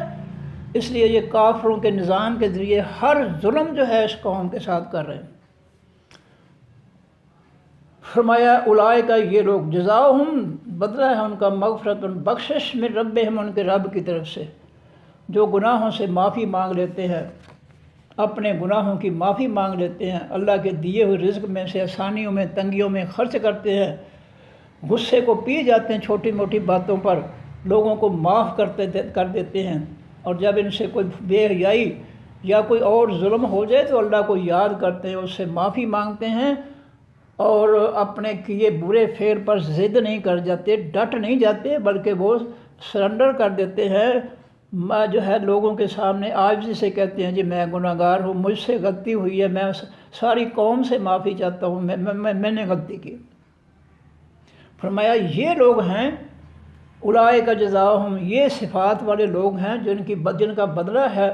اس لیے یہ کافروں کے نظام کے ذریعے ہر ظلم جو ہے اس قوم کے ساتھ کر رہے ہیں۔ فرمایا اولئک، یہ لوگ، جزاؤہم، بدلہ ہے ان کا، مغفرت، بخشش، من ربہم، ان کے رب کی طرف سے، جو گناہوں سے معافی مانگ لیتے ہیں، اپنے گناہوں کی معافی مانگ لیتے ہیں، اللہ کے دیے ہوئے رزق میں سے آسانیوں میں تنگیوں میں خرچ کرتے ہیں، غصے کو پی جاتے ہیں چھوٹی موٹی باتوں پر، لوگوں کو معاف کر دیتے ہیں، اور جب ان سے کوئی بے حیائی یا کوئی اور ظلم ہو جائے تو اللہ کو یاد کرتے ہیں، اس سے معافی مانگتے ہیں، اور اپنے کیے برے فعل پر ضد نہیں کر جاتے، ڈٹ نہیں جاتے، بلکہ وہ سرنڈر کر دیتے ہیں، جو ہے لوگوں کے سامنے عاجزی سے کہتے ہیں جی میں گناہ گار ہوں، مجھ سے غلطی ہوئی ہے، میں ساری قوم سے معافی چاہتا ہوں، میں نے غلطی کی۔ فرمایا یہ لوگ ہیں اولئک جزاؤہم، یہ صفات والے لوگ ہیں جن کا بدلہ ہے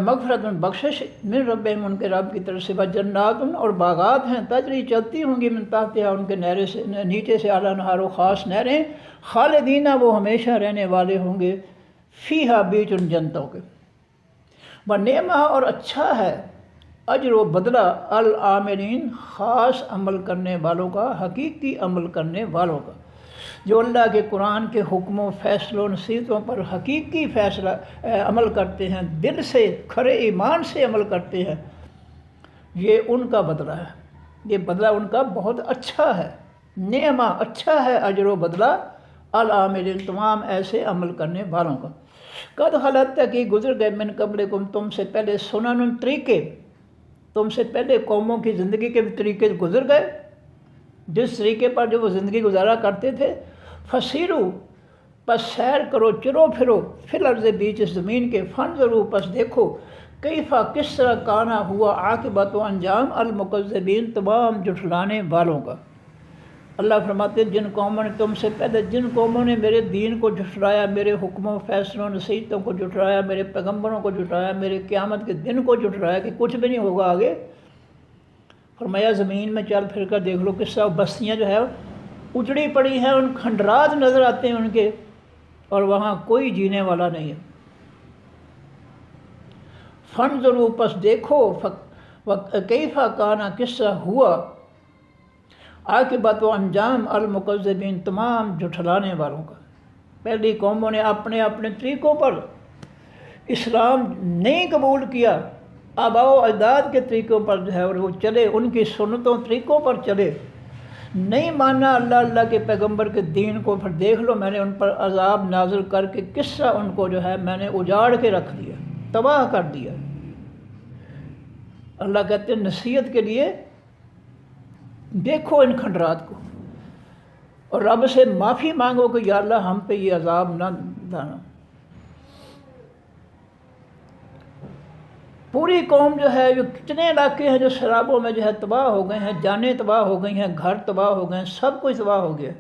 مغفرت، بخشش، من ربہم، ان کے رب کی طرف سے، وجنات، اور باغات ہیں، تجری، چلتی ہوں گی، من تحتہا، ان کے نیچے سے، انہار، و خاص نہریں، خالدین، وہ ہمیشہ رہنے والے ہوں گے، فیہا، بیچ ان جنتوں کے، ونعم، اور اچھا ہے، اجر و بدلہ، العاملین، خاص عمل کرنے والوں کا، حقیقی عمل کرنے والوں کا، جو اللہ کے قرآن کے حکموں، فیصلوں، نصیحتوں پر حقیقی فیصلہ عمل کرتے ہیں، دل سے، کھرے ایمان سے عمل کرتے ہیں، یہ ان کا بدلہ ہے، یہ بدلہ ان کا بہت اچھا ہے، نعمہ، اچھا ہے، اجر و بدلہ، العاملین، تمام ایسے عمل کرنے والوں کا۔ قد خلت، کہ گزر گئے، من قبلکم، تم سے پہلے، سنن، طریقے، تم سے پہلے قوموں کی زندگی کے طریقے گزر گئے، جس طریقے پر جو وہ زندگی گزارا کرتے تھے، فسیرو، پس سیر کرو، چلو پھرو، فی الارض، بیچ اس زمین کے، فانظروا، پس دیکھو، کیفا، کس طرح، کانا، ہوا، عاقبت و انجام، المکذبین، تمام جھٹلانے والوں کا۔ اللہ فرماتے ہیں جن قوموں نے تم سے پہلے، جن قوموں نے میرے دین کو جھٹلایا، میرے حکموں، فیصلوں، نصیحتوں کو جھٹلایا، میرے پیغمبروں کو جھٹلایا، میرے قیامت کے دن کو جھٹلایا کہ کچھ بھی نہیں ہوگا آگے، فرمایا زمین میں چل پھر کر دیکھ لو کس طرح بستیاں جو ہے اجڑی پڑی ہیں، ان کھنڈرات نظر آتے ہیں ان کے، اور وہاں کوئی جینے والا نہیں ہے۔ فانظروا، پس دیکھو، کیفا کانا، کس طرح ہوا، عاقبت و انجام، المکذبین، تمام جھٹلانے والوں کا۔ پہلی قوموں نے اپنے اپنے طریقوں پر اسلام نہیں قبول کیا، آباء و اجداد کے طریقوں پر جو ہے وہ چلے، ان کی سنتوں طریقوں پر چلے، نہیں مانا اللہ کے پیغمبر کے دین کو، پھر دیکھ لو میں نے ان پر عذاب نازل کر کے کس طرح ان کو جو ہے میں نے اجاڑ کے رکھ دیا، تباہ کر دیا۔ اللہ کہتے ہیں نصیحت کے لیے دیکھو ان کھنڈرات کو، اور رب سے معافی مانگو کہ یا اللہ ہم پہ یہ عذاب نہ ڈالنا۔ پوری قوم جو ہے، جو کتنے علاقے ہیں جو سیلابوں میں جو ہے تباہ ہو گئے ہیں، جانیں تباہ ہو گئی ہیں، گھر تباہ ہو گئے ہیں، سب کچھ تباہ ہو گیا،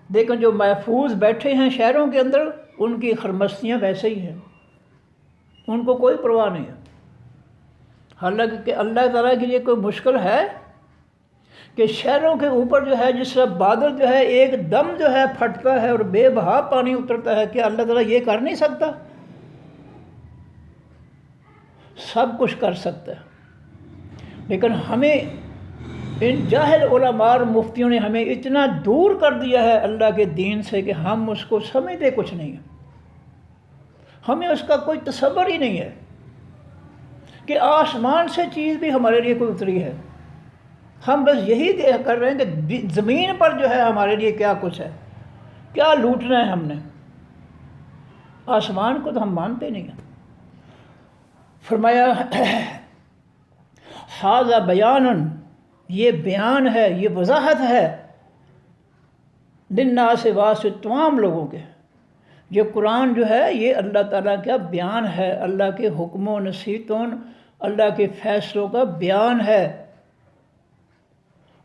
لیکن جو محفوظ بیٹھے ہیں شہروں کے اندر، ان کی خرمستیاں ویسے ہی ہیں، ان کو کوئی پرواہ نہیں ہے۔ حالانکہ اللہ تعالیٰ کے لیے کوئی مشکل ہے کہ شہروں کے اوپر جو ہے جس طرح بادل جو ہے ایک دم جو ہے پھٹتا ہے اور بے بہا پانی اترتا ہے، کیا اللہ تعالیٰ یہ کر نہیں سکتا؟ سب کچھ کر سکتا ہے۔ لیکن ہمیں ان جاہل علماء اور مفتیوں نے ہمیں اتنا دور کر دیا ہے اللہ کے دین سے کہ ہم اس کو سمجھتے کچھ نہیں ہیں، ہمیں اس کا کوئی تصور ہی نہیں ہے کہ آسمان سے چیز بھی ہمارے لیے کوئی اتری ہے۔ ہم بس یہی دیکھ کر رہے ہیں کہ زمین پر جو ہے ہمارے لیے کیا کچھ ہے، کیا لوٹنا ہے ہم نے، آسمان کو تو ہم مانتے نہیں ہیں۔ فرمایا ھذا بیان، یہ بیان ہے، یہ وضاحت ہے، للناس واسطے تمام لوگوں کے۔ یہ قرآن جو ہے یہ اللہ تعالیٰ کا بیان ہے، اللہ کے حکم و نصیحتوں، اللہ کے فیصلوں کا بیان ہے۔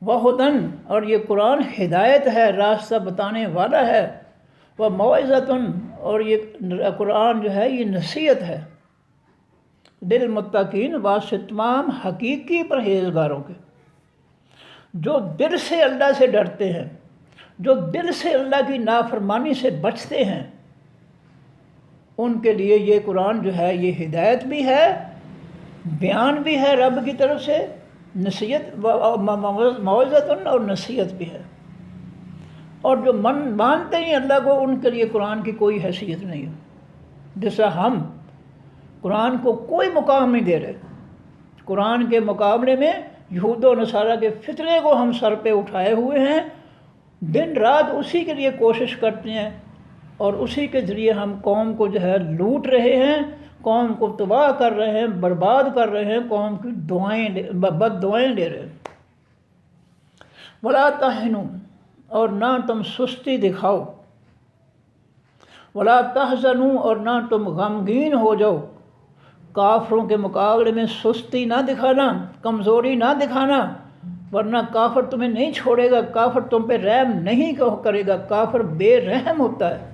وہدن، اور یہ قرآن ہدایت ہے، راستہ بتانے والا ہے۔ وموعظۃ، اور یہ قرآن جو ہے یہ نصیحت ہے، للمتقین، واسطے تمام حقیقی پرہیزگاروں کے، جو دل سے اللہ سے ڈرتے ہیں، جو دل سے اللہ کی نافرمانی سے بچتے ہیں، ان کے لیے یہ قرآن جو ہے یہ ہدایت بھی ہے، بیان بھی ہے رب کی طرف سے، نصیحت موعظۃ اور نصیحت بھی ہے۔ اور جو مانتے ہیں اللہ کو، ان کے لیے قرآن کی کوئی حیثیت نہیں ہے۔ جیسا ہم قرآن کو کوئی مقام نہیں دے رہے، قرآن کے مقابلے میں یہود و نصارہ کے فتنے کو ہم سر پہ اٹھائے ہوئے ہیں، دن رات اسی کے لیے کوشش کرتے ہیں، اور اسی کے ذریعے ہم قوم کو جو ہے لوٹ رہے ہیں، قوم کو تباہ کر رہے ہیں، برباد کر رہے ہیں، قوم کی بد دعائیں لے رہے ہیں۔ ولا تہنوا، اور نہ تم سستی دکھاؤ، ولا تحزنوا، اور نہ تم غمگین ہو جاؤ۔ کافروں کے مقابلے میں سستی نہ دکھانا، کمزوری نہ دکھانا، ورنہ کافر تمہیں نہیں چھوڑے گا، کافر تم پہ رحم نہیں کرے گا، کافر بے رحم ہوتا ہے۔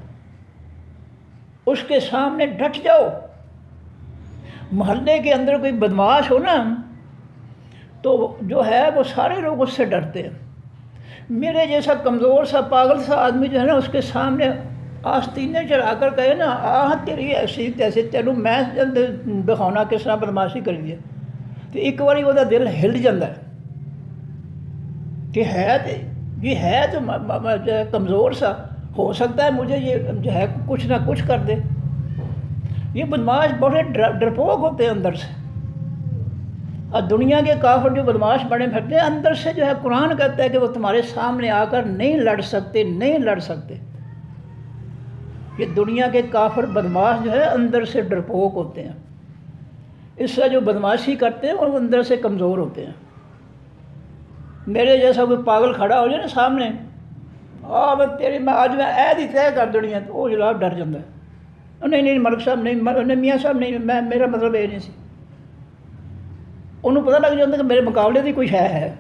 اس کے سامنے ڈٹ جاؤ۔ محلے کے اندر کوئی بدمعاش ہو نا تو جو ہے وہ سارے لوگ اس سے ڈرتے ہیں۔ میرے جیسا کمزور سا پاگل سا آدمی جو ہے نا، اس کے سامنے آستینے چڑھا کر کہے نا آہ تیری ایسی تیسے تینوں میں دکھاؤنا کس طرح بدماشی کری ہے، تو ایک باری وہ دل ہل جاتا ہے کہ ہے تو کمزور سا، ہو سکتا ہے مجھے یہ جو ہے کچھ نہ کچھ کر دے۔ یہ بدماش بڑے ڈرپوک ہوتے ہیں اندر سے، اور دنیا کے کافر جو بدماش بڑے پھرتے ہیں اندر سے جو ہے قرآن کہتا ہے کہ وہ تمہارے سامنے آ کر نہیں لڑ سکتے، نہیں لڑ سکتے۔ یہ دنیا کے کافر بدماش جو ہے اندر سے ڈرپوک ہوتے ہیں، اس سے جو بدماشی کرتے ہیں وہ اندر سے کمزور ہوتے ہیں۔ میرے جیسا کوئی پاگل کھڑا ہو جائے نا سامنے، میں آج میں عید ہی طے کر دینی ہے، تو وہ جناب ڈر جاتا ہے، نہیں ملک صاحب نہیں، میاں صاحب نہیں، میرا مطلب یہ نہیں سی۔ انہوں پتہ لگ جاتا کہ میرے مقابلے کی کوئی ہے،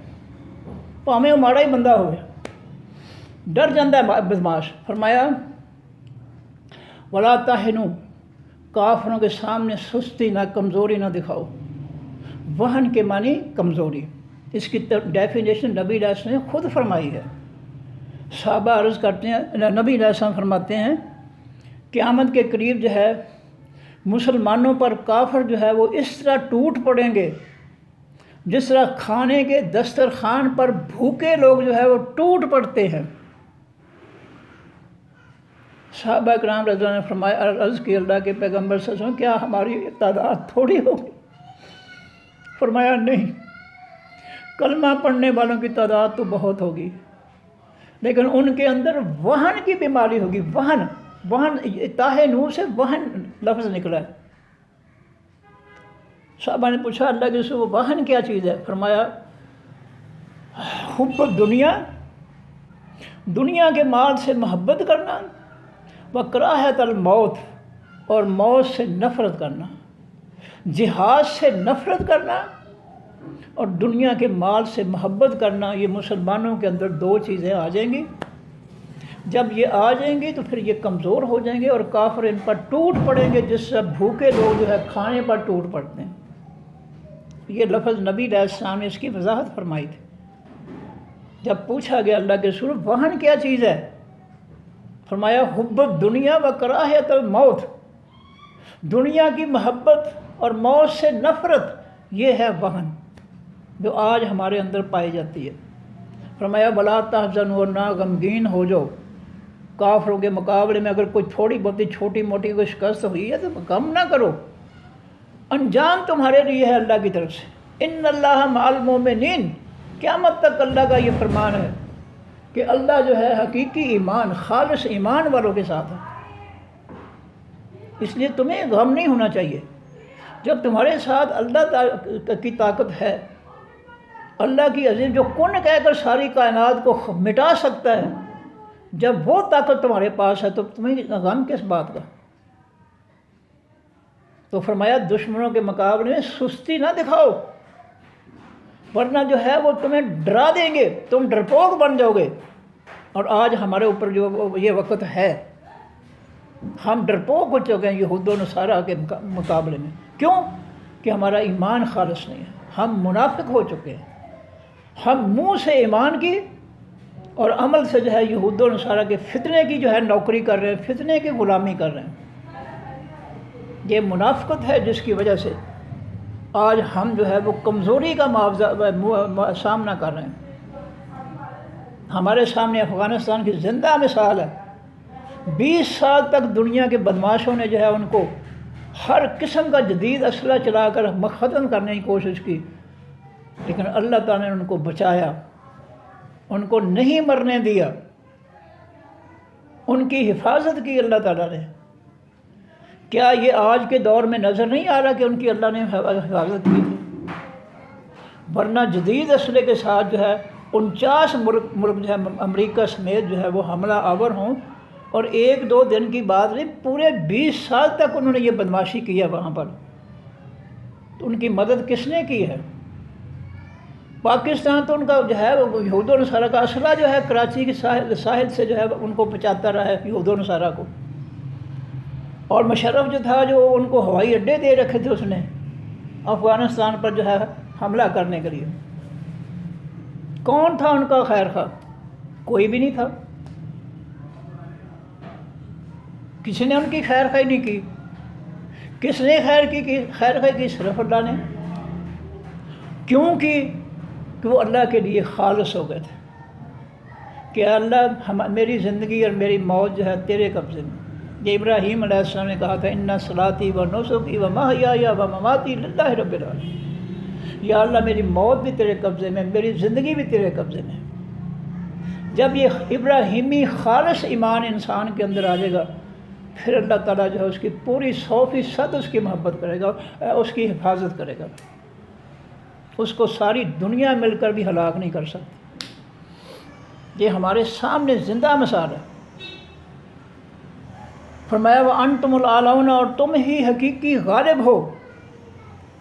پاویں وہ ماڑا ہی بندہ ہوئے، ڈر جاتا ہے بدماش۔ فرمایا ولا تہنوا، کافروں کے سامنے سستی نہ، کمزوری نہ دکھاؤ۔ وہن کے معنی کمزوری، اس کی ڈیفینیشن نبی علیہ السلام نے خود فرمائی ہے۔ صحابہ عرض کرتے ہیں، نبی علیہ السلام فرماتے ہیں قیامت کے قریب جو ہے مسلمانوں پر کافر جو ہے وہ اس طرح ٹوٹ پڑیں گے جس طرح کھانے کے دسترخوان پر بھوکے لوگ جو ہے وہ ٹوٹ پڑتے ہیں۔ صحابہ کرام رضی اللہ عنہ نے فرمایا، عرض کی اللہ کے پیغمبر صلی اللہ علیہ وسلم کیا ہماری تعداد تھوڑی ہوگی؟ فرمایا نہیں، کلمہ پڑھنے والوں کی تعداد تو بہت ہوگی، لیکن ان کے اندر وہن کی بیماری ہوگی۔ وہن تاہ نور سے وہن لفظ نکلا ہے۔ صحابہ نے پوچھا اللہ کے رسول وہن کیا چیز ہے؟ فرمایا حب دنیا، دنیا کے مال سے محبت کرنا، وکراہت الموت، اور موت سے نفرت کرنا، جہاد سے نفرت کرنا اور دنیا کے مال سے محبت کرنا۔ یہ مسلمانوں کے اندر دو چیزیں آ جائیں گی، جب یہ آ جائیں گی تو پھر یہ کمزور ہو جائیں گے اور کافر ان پر ٹوٹ پڑیں گے جس سے بھوکے لوگ جو ہے کھانے پر ٹوٹ پڑتے ہیں۔ یہ لفظ نبی علیہ السلام نے اس کی وضاحت فرمائی تھی۔ جب پوچھا گیا اللہ کے رسول وہن کیا چیز ہے؟ فرمایا حب الدنیا و کراہت الموت، دنیا کی محبت اور موت سے نفرت، یہ ہے وہن۔ جو آج ہمارے اندر پائی جاتی ہے۔ فرمایا ولا تحزنوا، نہ غمگین ہو جاؤ، کافروں کے مقابلے میں اگر کوئی تھوڑی بہت چھوٹی موٹی کوئی شکست ہوئی ہے تو غم نہ کرو، انجام تمہارے لیے ہے اللہ کی طرف سے۔ ان اللہ مع المؤمنین، قیامت تک اللہ کا یہ فرمان ہے کہ اللہ جو ہے حقیقی ایمان، خالص ایمان والوں کے ساتھ ہے۔ اس لیے تمہیں غم نہیں ہونا چاہیے۔ جب تمہارے ساتھ اللہ کی طاقت ہے، اللہ کی عظیم جو کن کہہ کر ساری کائنات کو مٹا سکتا ہے، جب وہ طاقت تمہارے پاس ہے تو تمہیں غم کس بات کا؟ تو فرمایا دشمنوں کے مقابلے میں سستی نہ دکھاؤ، ورنہ جو ہے وہ تمہیں ڈرا دیں گے، تم ڈرپوک بن جاؤ گے۔ اور آج ہمارے اوپر جو یہ وقت ہے، ہم ڈرپوک ہو چکے ہیں یہود و نصارہ کے مقابلے میں۔ کیوں؟ کہ ہمارا ایمان خالص نہیں ہے، ہم منافق ہو چکے ہیں۔ ہم منہ سے ایمان کی اور عمل سے جو ہے یہود و نصارہ کے فتنے کی جو ہے نوکری کر رہے ہیں، فتنے کی غلامی کر رہے ہیں۔ یہ منافقت ہے جس کی وجہ سے آج ہم جو ہے وہ کمزوری کا سامنا کر رہے ہیں۔ ہمارے سامنے افغانستان کی زندہ مثال ہے۔ 20 سال تک دنیا کے بدماشوں نے جو ہے ان کو ہر قسم کا جدید اسلحہ چلا کر ختم کرنے کی کوشش کی، لیکن اللہ تعالیٰ نے ان کو بچایا، ان کو نہیں مرنے دیا، ان کی حفاظت کی اللہ تعالیٰ نے۔ کیا یہ آج کے دور میں نظر نہیں آ رہا کہ ان کی اللہ نے حفاظت کی تھی؟ ورنہ جدید اسلحے کے ساتھ جو ہے 49 ملک جو ہے امریکہ سمیت جو ہے وہ حملہ آور ہوں، اور 1-2 دن کی بات نہیں، پورے 20 سال تک انہوں نے یہ بدماشی کی ہے وہاں پر۔ تو ان کی مدد کس نے کی ہے؟ پاکستان تو ان کا جو ہے وہ یہود و نصارہ کا اسلحہ جو ہے کراچی کے ساحل سے جو ہے ان کو پہنچاتا رہا ہے یہود و نصارہ کو۔ اور مشرف جو تھا، جو ان کو ہوائی اڈے دے رکھے تھے اس نے افغانستان پر جو ہے حملہ کرنے کے لیے، کون تھا ان کا خیر خواہ؟ کوئی بھی نہیں تھا، کسی نے ان کی خیر خواہ نہیں کی۔ کس نے خیر خواہ کی؟ صرف اللہ نے۔ کیوں کی؟ کہ وہ اللہ کے لیے خالص ہو گئے تھے کہ اللہ میری زندگی اور میری موت جو ہے تیرے قبضے میں۔ یہ ابراہیم علیہ السلام نے کہا تھا ان صلاتی و نسکی و محیای و مماتی للہ رب العالمین، یا اللہ میری موت بھی تیرے قبضے میں، میری زندگی بھی تیرے قبضے میں۔ جب یہ ابراہیمی خالص ایمان انسان کے اندر آ جائے گا، پھر اللہ تعالیٰ جو ہے اس کی پوری 100% اس کی محبت کرے گا، اس کی حفاظت کرے گا۔ اس کو ساری دنیا مل کر بھی ہلاک نہیں کر سکتی۔ یہ ہمارے سامنے زندہ مثال ہے۔ فرمایا وَأَنْتُمُ الْأَعْلَوْنَ، اور تم ہی حقیقی غالب ہو۔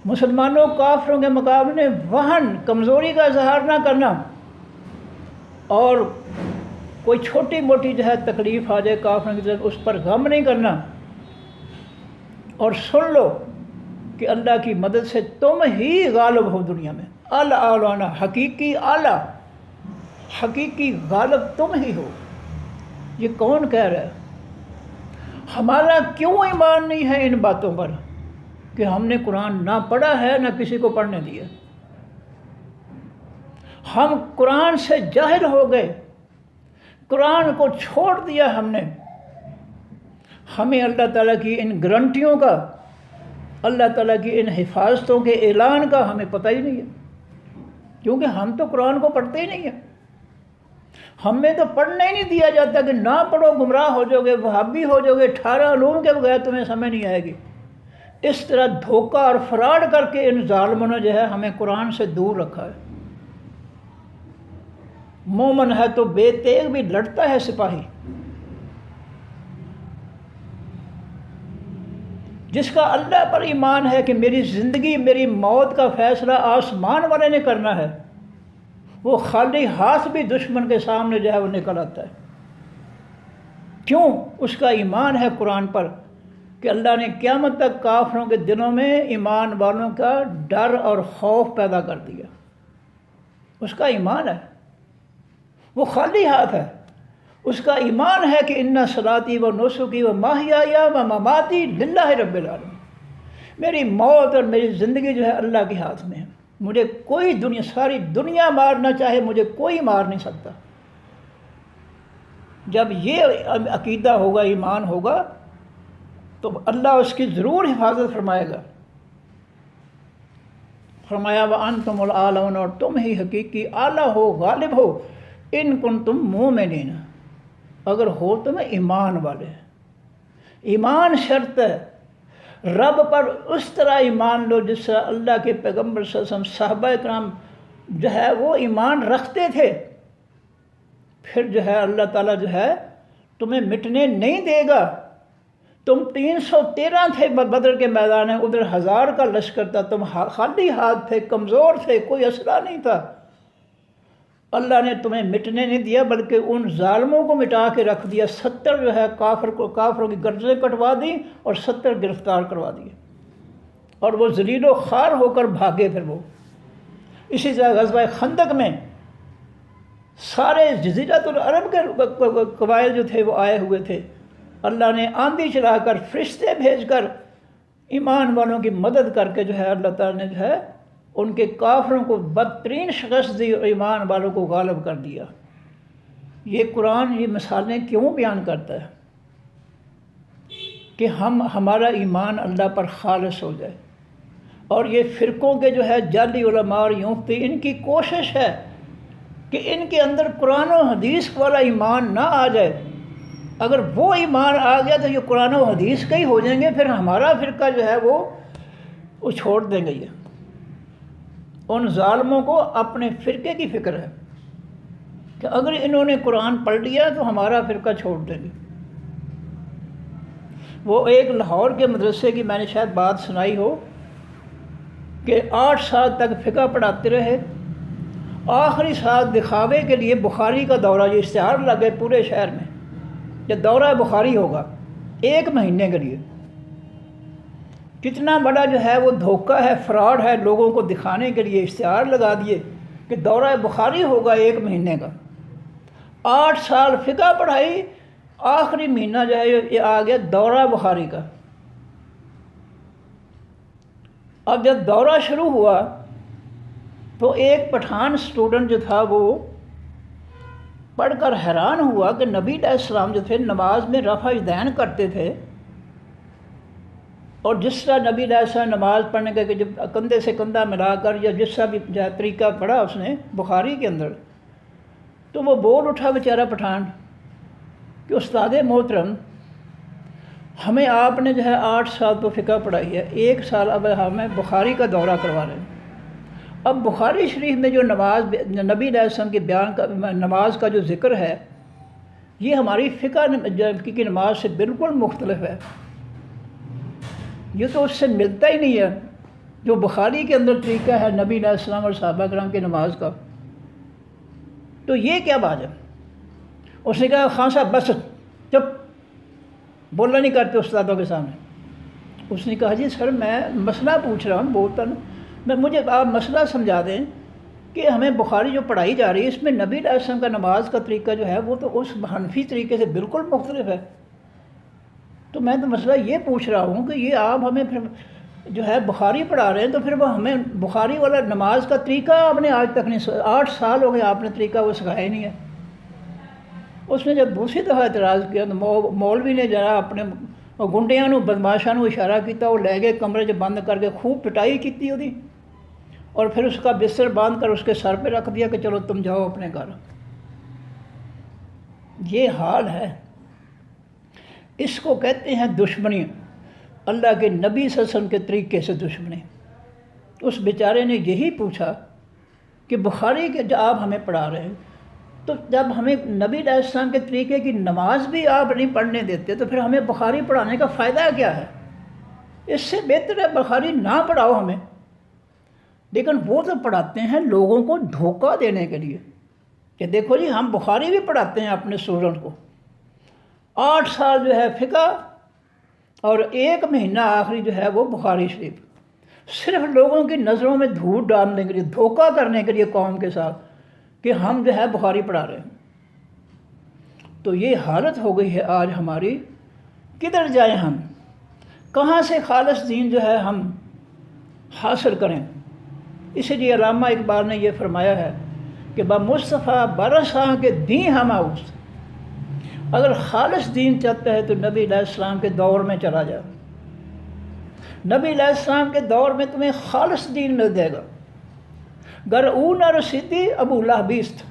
مسلمانوں کافروں کے مقابلے وہن، کمزوری کا اظہار نہ کرنا، اور کوئی چھوٹی موٹی جو ہے تکلیف آ جائے کافروں کی طرف، اس پر غم نہیں کرنا، اور سن لو کہ اللہ کی مدد سے تم ہی غالب ہو دنیا میں۔ الْأَعْلَوْنَ، حقیقی اعلیٰ، حقیقی غالب تم ہی ہو۔ یہ کون کہہ رہا ہے؟ ہمارا کیوں ایمان نہیں ہے ان باتوں پر کہ ہم نے قرآن نہ پڑھا ہے نہ کسی کو پڑھنے دیا؟ ہم قرآن سے جاہل ہو گئے، قرآن کو چھوڑ دیا ہم نے۔ ہمیں اللہ تعالیٰ کی ان گارنٹیوں کا، اللہ تعالیٰ کی ان حفاظتوں کے اعلان کا ہمیں پتہ ہی نہیں ہے، کیونکہ ہم تو قرآن کو پڑھتے ہی نہیں ہیں۔ ہمیں تو پڑھنے ہی نہیں دیا جاتا کہ نہ پڑھو گمراہ ہو جاؤ گے، وہابی ہو جاؤ گے، 18 علوم کے بغیر تمہیں سمجھ نہیں آئے گی۔ اس طرح دھوکہ اور فراڈ کر کے ان ظالموں نے جو ہے ہمیں قرآن سے دور رکھا ہے۔ مومن ہے تو بے تیغ بھی لڑتا ہے سپاہی، جس کا اللہ پر ایمان ہے کہ میری زندگی میری موت کا فیصلہ آسمان والے نے کرنا ہے، وہ خالی ہاتھ بھی دشمن کے سامنے جو ہے وہ نکل آتا ہے۔ کیوں؟ اس کا ایمان ہے قرآن پر کہ اللہ نے قیامت تک کافروں کے دلوں میں ایمان والوں کا ڈر اور خوف پیدا کر دیا۔ اس کا ایمان ہے، وہ خالی ہاتھ ہے۔ اس کا ایمان ہے کہ ان صلاتی و نسکی و محیای و مماتی للہ رب العالمین، میری موت اور میری زندگی جو ہے اللہ کے ہاتھ میں ہے۔ مجھے کوئی دنیا، ساری دنیا مارنا چاہے مجھے کوئی مار نہیں سکتا۔ جب یہ عقیدہ ہوگا، ایمان ہوگا، تو اللہ اس کی ضرور حفاظت فرمائے گا۔ فرمایا وَأَنْتُمُ الْأَعْلَوْنَ، اور تم ہی حقیقی اعلیٰ ہو، غالب ہو، ان کنتم مؤمنین، اگر ہو تم ایمان والے۔ ایمان شرط ہے، رب پر اس طرح ایمان لو جس طرح اللہ کے پیغمبر صلی اللہ علیہ وسلم، صحابہ کرام جو ہے وہ ایمان رکھتے تھے۔ پھر جو ہے اللہ تعالیٰ جو ہے تمہیں مٹنے نہیں دے گا۔ تم 313 تھے بدر کے میدان میں، ادھر 1000 کا لشکر تھا، تم خالی ہاتھ تھے، کمزور تھے، کوئی اسلحہ نہیں تھا۔ اللہ نے تمہیں مٹنے نہیں دیا بلکہ ان ظالموں کو مٹا کے رکھ دیا۔ 70 جو ہے کافروں کی گردنیں کٹوا دی اور 70 گرفتار کروا دیے، اور وہ ذلیل و خوار ہو کر بھاگے۔ پھر وہ اسی طرح غزوہ خندق میں سارے جزیرۃ العرب کے قبائل جو تھے وہ آئے ہوئے تھے۔ اللہ نے آندھی چلا کر، فرشتے بھیج کر ایمان والوں کی مدد کر کے جو ہے اللہ تعالیٰ نے جو ہے ان کے کافروں کو بدترین شکست دی اور ایمان والوں کو غالب کر دیا۔ یہ قرآن یہ مثالیں کیوں بیان کرتا ہے؟ کہ ہمارا ایمان اللہ پر خالص ہو جائے۔ اور یہ فرقوں کے جو ہے جعلی علماء اور یونفتی، ان کی کوشش ہے کہ ان کے اندر قرآن و حدیث والا ایمان نہ آ جائے۔ اگر وہ ایمان آ گیا تو یہ قرآن و حدیث کا ہی ہو جائیں گے، پھر ہمارا فرقہ جو ہے وہ چھوڑ دیں گے۔ یہ ان ظالموں کو اپنے فرقے کی فکر ہے کہ اگر انہوں نے قرآن پڑھ لیا تو ہمارا فرقہ چھوڑ دیں گے۔ وہ ایک لاہور کے مدرسے کی میں نے شاید بات سنائی ہو کہ 8 سال تک فقہ پڑھاتے رہے، آخری سال دکھاوے کے لیے بخاری کا دورہ، یہ اشتہار لگے پورے شہر میں کہ دورہ بخاری ہوگا 1 مہینے کے لیے۔ کتنا بڑا جو ہے وہ دھوکہ ہے، فراڈ ہے، لوگوں کو دکھانے کے لیے اشتہار لگا دیے کہ دورہ بخاری ہوگا 1 مہینے کا۔ 8 سال فقہ پڑھائی، آخری مہینہ جو ہے یہ آ گیا دورہ بخاری کا۔ اب جب دورہ شروع ہوا تو ایک پٹھان اسٹوڈنٹ جو تھا وہ پڑھ کر حیران ہوا کہ نبی علیہ السلام جو تھے نماز میں رفع یدین کرتے تھے، اور جس طرح نبی علیہ السلام نماز پڑھنے کا کہ جب کندھے سے کندھا ملا کر یا جس طرح بھی جو طریقہ پڑھا اس نے بخاری کے اندر، تو وہ بول اٹھا بیچارہ پٹھان کہ استاد محترم، ہمیں آپ نے جو ہے 8 سال تو فقہ پڑھائی ہے، 1 سال اب ہمیں بخاری کا دورہ کروا رہے ہیں۔ اب بخاری شریف میں جو نماز نبی علیہ السلام کے بیان کا نماز کا جو ذکر ہے، یہ ہماری فقہ کی نماز سے بالکل مختلف ہے، یہ تو اس سے ملتا ہی نہیں ہے جو بخاری کے اندر طریقہ ہے نبی علیہ السلام اور صحابہ کرام کی نماز کا۔ تو یہ کیا بات ہے؟ اس نے کہا خان صاحب بس چپ، بولنا نہیں کرتے استادوں کے سامنے۔ اس نے کہا جی سر میں مسئلہ پوچھ رہا ہوں، بولتا نہیں، مجھے آپ مسئلہ سمجھا دیں کہ ہمیں بخاری جو پڑھائی جا رہی ہے اس میں نبی علیہ السلام کا نماز کا طریقہ جو ہے وہ تو اس حنفی طریقے سے بالکل مختلف ہے۔ تو میں تو مسئلہ یہ پوچھ رہا ہوں کہ یہ آپ ہمیں پھر جو ہے بخاری پڑھا رہے ہیں تو پھر وہ ہمیں بخاری والا نماز کا طریقہ آپ نے آج تک نہیں، 8 سال ہو گئے آپ نے طریقہ وہ سکھایا ہی نہیں ہے۔ اس نے جب دوسری دفعہ اعتراض کیا تو مولوی نے ذرا اپنے گنڈیاں نو بدماشاں نو اشارہ کیتا، وہ لے گئے کمرے چ بند کر کے خوب پٹائی کی وہی، اور پھر اس کا بستر باندھ کر اس کے سر پہ رکھ دیا کہ چلو تم جاؤ اپنے گھر۔ یہ حال ہے، اس کو کہتے ہیں دشمنی، اللہ کے نبی صلی اللہ علیہ وسلم کے طریقے سے دشمنی۔ اس بیچارے نے یہی پوچھا کہ بخاری کے جو آپ ہمیں پڑھا رہے ہیں، تو جب ہمیں نبی علیہ السلام کے طریقے کی نماز بھی آپ نہیں پڑھنے دیتے تو پھر ہمیں بخاری پڑھانے کا فائدہ کیا ہے؟ اس سے بہتر ہے بخاری نہ پڑھاؤ ہمیں۔ لیکن وہ تو پڑھاتے ہیں لوگوں کو دھوکہ دینے کے لیے کہ دیکھو جی ہم بخاری بھی پڑھاتے ہیں اپنے اسٹوڈنٹ کو۔ 8 سال جو ہے فقہ اور 1 مہینہ آخری جو ہے وہ بخاری شریف، صرف لوگوں کی نظروں میں دھوت ڈالنے کے لیے، دھوکہ کرنے کے لیے قوم کے ساتھ کہ ہم جو ہے بخاری پڑھا رہے ہیں۔ تو یہ حالت ہو گئی ہے آج ہماری، کدھر جائیں ہم؟ کہاں سے خالص دین جو ہے ہم حاصل کریں؟ اسی لیے علامہ اقبال نے یہ فرمایا ہے کہ بمصطفیٰ برساں کے دین ہم آؤس، اگر خالص دین چاہتا ہے تو نبی علیہ السلام کے دور میں چلا جا، نبی علیہ السلام کے دور میں تمہیں خالص دین مل جائے گا۔ گر او نہ رسیدی ابو لہبیست،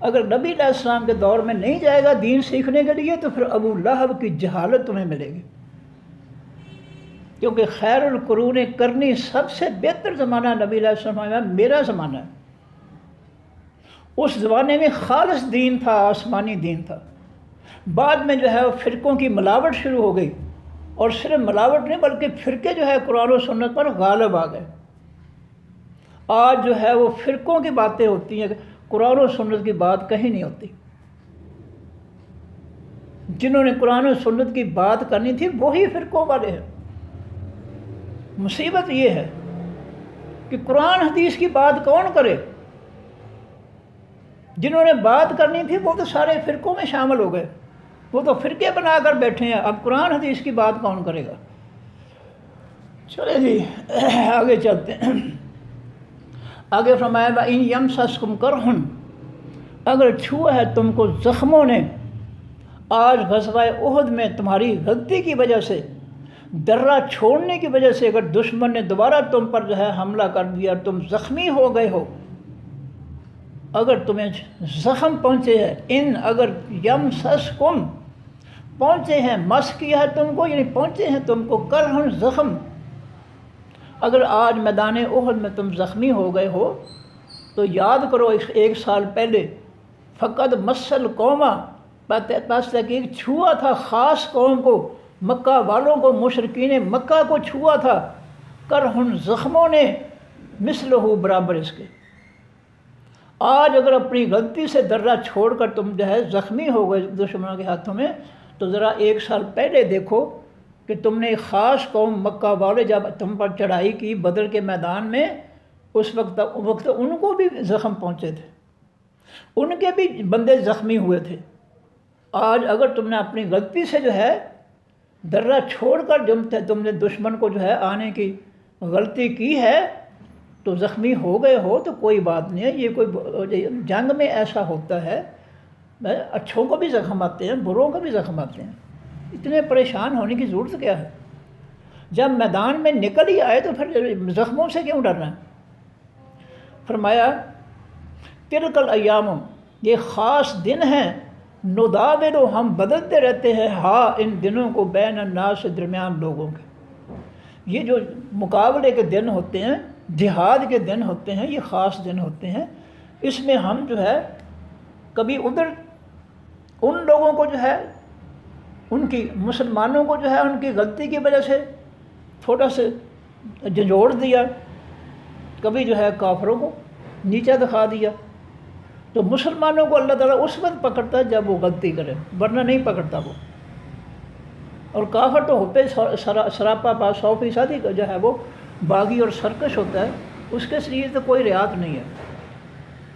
اگر نبی علیہ السلام کے دور میں نہیں جائے گا دین سیکھنے کے لیے تو پھر ابو لہب کی جہالت تمہیں ملے گی، کیونکہ خیر القرون کرنی سب سے بہتر زمانہ نبی علیہ السلام کا میرا زمانہ ہے۔ اس زمانے میں خالص دین تھا، آسمانی دین تھا۔ بعد میں جو ہے وہ فرقوں کی ملاوٹ شروع ہو گئی، اور صرف ملاوٹ نہیں بلکہ فرقے جو ہے قرآن و سنت پر غالب آ گئے۔ آج جو ہے وہ فرقوں کی باتیں ہوتی ہیں، قرآن و سنت کی بات کہیں نہیں ہوتی۔ جنہوں نے قرآن و سنت کی بات کرنی تھی وہی فرقوں والے ہیں۔ مصیبت یہ ہے کہ قرآن حدیث کی بات کون کرے؟ جنہوں نے بات کرنی تھی وہ تو سارے فرقوں میں شامل ہو گئے، وہ تو فرقے بنا کر بیٹھے ہیں، اب قرآن حدیث کی بات کون کرے گا؟ چلے جی آگے چلتے ہیں۔ آگے فرمایا وَإِن يَمْسَسْكُمْ كَرْحٌ، اگر چھوا ہے تم کو زخموں نے، آج غزوہ احد میں تمہاری غلطی کی وجہ سے، درہ چھوڑنے کی وجہ سے اگر دشمن نے دوبارہ تم پر جو ہے حملہ کر دیا، تم زخمی ہو گئے ہو، اگر تمہیں زخم پہنچے ہیں، ان اگر یمسسکم پہنچے ہیں، مس کیا ہے تم کو، یعنی پہنچے ہیں تم کو کرہن زخم، اگر آج میدان احد میں تم زخمی ہو گئے ہو تو یاد کرو ایک سال پہلے فقط مسل قوما، پس تحقیق چھوا تھا خاص قوم کو، مکہ والوں کو، مشرکین مکہ کو چھوا تھا، کرہن زخموں نے، مثلہ برابر اس کے۔ آج اگر اپنی غلطی سے درہ چھوڑ کر تم جو ہے زخمی ہو گئے دشمنوں کے ہاتھوں میں، تو ذرا ایک سال پہلے دیکھو کہ تم نے خاص قوم مکہ والے جب تم پر چڑھائی کی بدر کے میدان میں، اس وقت ان کو بھی زخم پہنچے تھے، ان کے بھی بندے زخمی ہوئے تھے۔ آج اگر تم نے اپنی غلطی سے جو ہے درہ چھوڑ کر تم نے دشمن کو جو ہے آنے کی غلطی کی ہے تو زخمی ہو گئے ہو تو کوئی بات نہیں ہے، یہ کوئی جنگ میں ایسا ہوتا ہے، اچھوں کو بھی زخم آتے ہیں، بروں کو بھی زخم آتے ہیں، اتنے پریشان ہونے کی ضرورت کیا ہے؟ جب میدان میں نکل ہی آئے تو پھر زخموں سے کیوں ڈرنا ہے؟ فرمایا تلک الایام، یہ خاص دن ہیں، نداولو ہم بدلتے رہتے ہیں، ہاں ان دنوں کو بین الناس سے درمیان لوگوں کے۔ یہ جو مقابلے کے دن ہوتے ہیں، جہاد کے دن ہوتے ہیں، یہ خاص دن ہوتے ہیں، اس میں ہم جو ہے کبھی ادھر ان لوگوں کو جو ہے ان کی مسلمانوں کو جو ہے ان کی غلطی کی وجہ سے چھوٹا سے جھنجھوڑ دیا، کبھی جو ہے کافروں کو نیچا دکھا دیا، تو مسلمانوں کو اللہ تعالیٰ اس وقت پکڑتا ہے جب وہ غلطی کرے، ورنہ نہیں پکڑتا وہ۔ اور کافر تو ہوتے سراپا 100% جو ہے وہ باغی اور سرکش ہوتا ہے، اس کے لیے تو کوئی رعایت نہیں ہے،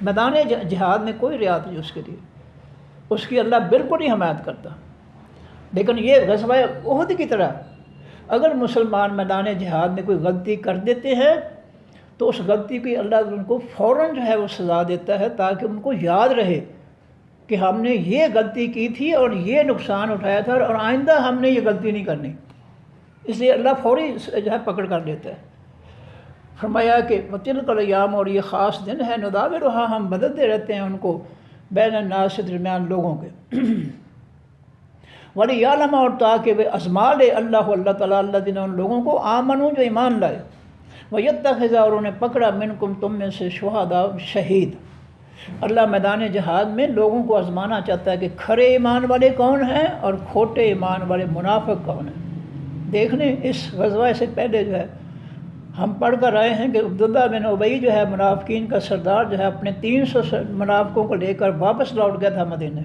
میدان جہاد میں کوئی رعایت نہیں اس کے لیے، اس کی اللہ بالکل ہی حمایت کرتا۔ لیکن یہ غزوہ احد کی طرح اگر مسلمان میدان جہاد میں کوئی غلطی کر دیتے ہیں تو اس غلطی کی اللہ ان کو فوراً جو ہے وہ سزا دیتا ہے، تاکہ ان کو یاد رہے کہ ہم نے یہ غلطی کی تھی اور یہ نقصان اٹھایا تھا، اور آئندہ ہم نے یہ غلطی نہیں کرنی، اس لیے اللہ فوری جو ہے پکڑ کر لیتا ہے۔ فرمایا کہ وَتِلْكَ الْأَيَّامُ، اور یہ خاص دن ہے، نداولھا ہم بدلتے رہتے ہیں ان کو، بین الناس سے درمیان لوگوں کے، وَلِيَعْلَمَ، اور تاکہ وہ آزما لے اللہ تعالیٰ الذین ان لوگوں کو آمنوا جو ایمان لائے، وَيَتَّخِذَ، اور انہیں پکڑا، منکم تم میں سے، شہداء شہید۔ اللہ میدان جہاد میں لوگوں کو آزمانا چاہتا ہے کہ کھرے ایمان والے کون ہیں اور کھوٹے ایمان والے منافق کون ہیں۔ دیکھ لیں اس غزوہ سے پہلے جو ہے ہم پڑھ کر آئے ہیں کہ عبداللہ بن ابی جو ہے منافقین کا سردار جو ہے اپنے 300 منافقوں کو لے کر واپس لوٹ گیا تھا مدینے۔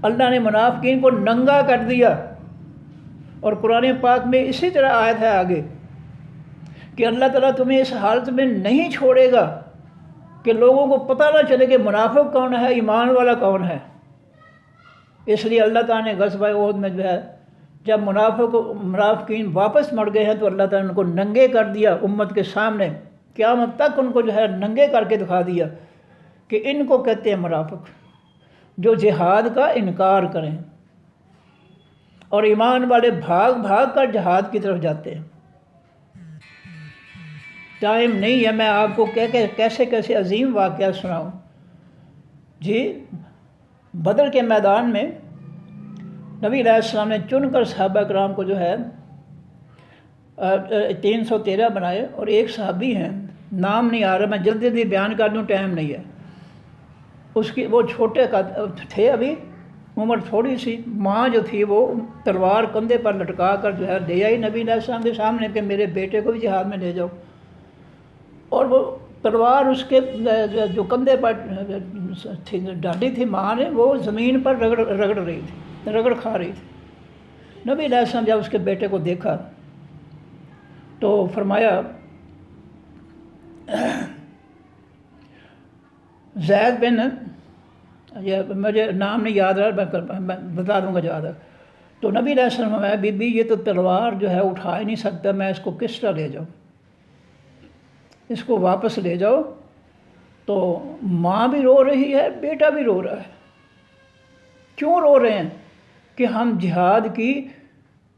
اللہ نے منافقین کو ننگا کر دیا، اور قرآن پاک میں اسی طرح آیت ہے آگے کہ اللہ تعالیٰ تمہیں اس حالت میں نہیں چھوڑے گا کہ لوگوں کو پتہ نہ چلے کہ منافق کون ہے، ایمان والا کون ہے۔ اس لیے اللہ تعالیٰ نے غزوہ احد میں جو ہے جب منافقین واپس مڑ گئے ہیں تو اللہ تعالیٰ نے ان کو ننگے کر دیا امت کے سامنے، قیامت تک ان کو جو ہے ننگے کر کے دکھا دیا کہ ان کو کہتے ہیں منافق، جو جہاد کا انکار کریں، اور ایمان والے بھاگ بھاگ کر جہاد کی طرف جاتے ہیں۔ ٹائم نہیں ہے میں آپ کو کیسے کیسے عظیم واقعہ سناؤں۔ جی بدر کے میدان میں نبی علیہ السلام نے چن کر صحابہ کرام کو جو ہے 313 بنائے، اور ایک صحابی ہیں نام نہیں آ رہا، میں جلدی جلدی بیان کر دوں، ٹائم نہیں ہے، اس کی وہ چھوٹے تھے، ابھی عمر تھوڑی سی، ماں جو تھی وہ تلوار کندھے پر لٹکا کر جو ہے لے آئی نبی علیہ السلام کے سامنے کہ میرے بیٹے کو بھی جہاد میں لے جاؤ، اور وہ تلوار اس کے جو کندھے پر ڈالی تھی ماں نے، وہ زمین پر رگڑ رہی تھی، رگڑ کھا رہی تھی۔ نبی علیہ السلام جب اس کے بیٹے کو دیکھا تو فرمایا زید بن، یہ مجھے نام نہیں یاد رہا، میں بتا دوں گا یاد ہے، تو نبی علیہ السلام فرمایا بی بی یہ تو تلوار جو ہے اٹھا ہی نہیں سکتا، میں اس کو کس طرح لے جاؤں، اس کو واپس لے جاؤ۔ تو ماں بھی رو رہی ہے، بیٹا بھی رو رہا ہے۔ کیوں رو رہے ہیں؟ کہ ہم جہاد کی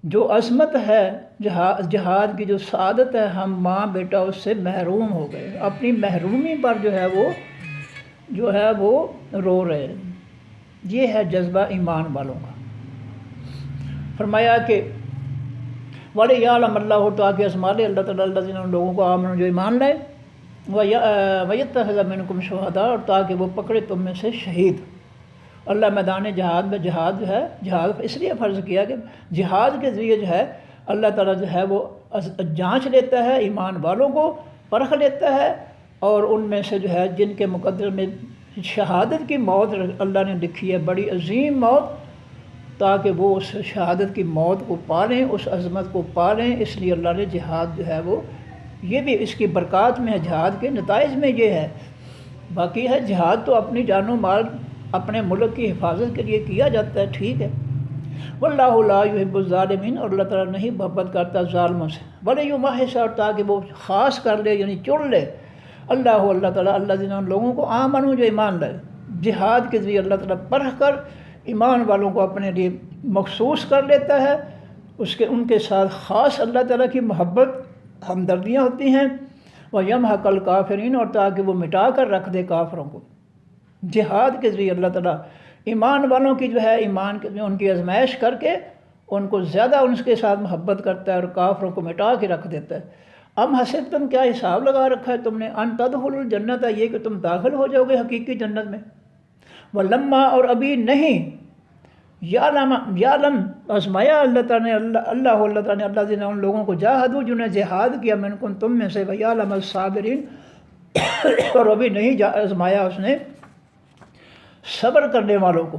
جو عظمت ہے، جہاد کی جو سعادت ہے، ہم ماں بیٹا اس سے محروم ہو گئے، اپنی محرومی پر جو ہے وہ رو رہے ہیں۔ یہ ہے جذبہ ایمان والوں کا۔ فرمایا کہ وَلِيَعْلَمَ اللَّهُ، تاکہ ازما لے اللہ تعالیٰ الذین ان لوگوں کو آمنوا جو ایمان لائے، وَيَتَّخِذَ مِنکم شُہَداء، اور تاکہ وہ پکڑے تم میں سے شہید۔ اللہ میدان جہاد میں جہاد جو ہے، جہاد اس لیے فرض کیا کہ جہاد کے ذریعے جو ہے اللہ تعالیٰ جو ہے وہ جانچ لیتا ہے ایمان والوں کو، پرکھ لیتا ہے، اور ان میں سے جو ہے جن کے مقدر میں شہادت کی موت اللہ نے لکھی ہے، بڑی عظیم موت، تاکہ وہ اس شہادت کی موت کو پالیں، اس عظمت کو پالیں۔ اس لیے اللہ نے جہاد جو ہے وہ، یہ بھی اس کی برکات میں ہے، جہاد کے نتائج میں یہ ہے۔ باقی ہے جہاد تو اپنی جان و مال، اپنے ملک کی حفاظت کے لیے کیا جاتا ہے، ٹھیک ہے۔ واللہ لا یحب الظالمین، اور اللہ تعالیٰ نہیں محبت کرتا ظالموں سے۔ ولیمحص، اور تاکہ وہ خاص کر لے، یعنی چن لے، اللہ تعالیٰ الذین ان لوگوں کو آمنوا جو ایمان لائے، جہاد کے ذریعے اللہ تعالیٰ پرکھ کر ایمان والوں کو اپنے لیے مخصوص کر لیتا ہے، ان کے ساتھ خاص اللہ تعالیٰ کی محبت، ہمدردیاں ہوتی ہیں۔ وَيَمْحَقَ الْكَافِرِينَ، اور تاکہ وہ مٹا کر رکھ دے کافروں کو۔ جہاد کے ذریعے اللہ تعالیٰ ایمان والوں کی جو ہے ایمان کے ان کی آزمائش کر کے ان کو زیادہ ان کے ساتھ محبت کرتا ہے، اور کافروں کو مٹا کے رکھ دیتا ہے۔ ام حسبتم، کیا حساب لگا رکھا ہے تم نے، ان تدخلوا الجنت، یہ کہ تم داخل ہو جاؤ گے حقیقی جنت میں، ولما، اور ابھی نہیں، یعلم آزمایا اللہ تعالیٰ نے، اللہ تعالیٰ نے الذین ان لوگوں کو جاہدوا جنہیں جہاد کیا، منکم تم میں سے، ویعلم الصابرین، اور ابھی نہیں آزمایا اس نے صبر کرنے والوں کو۔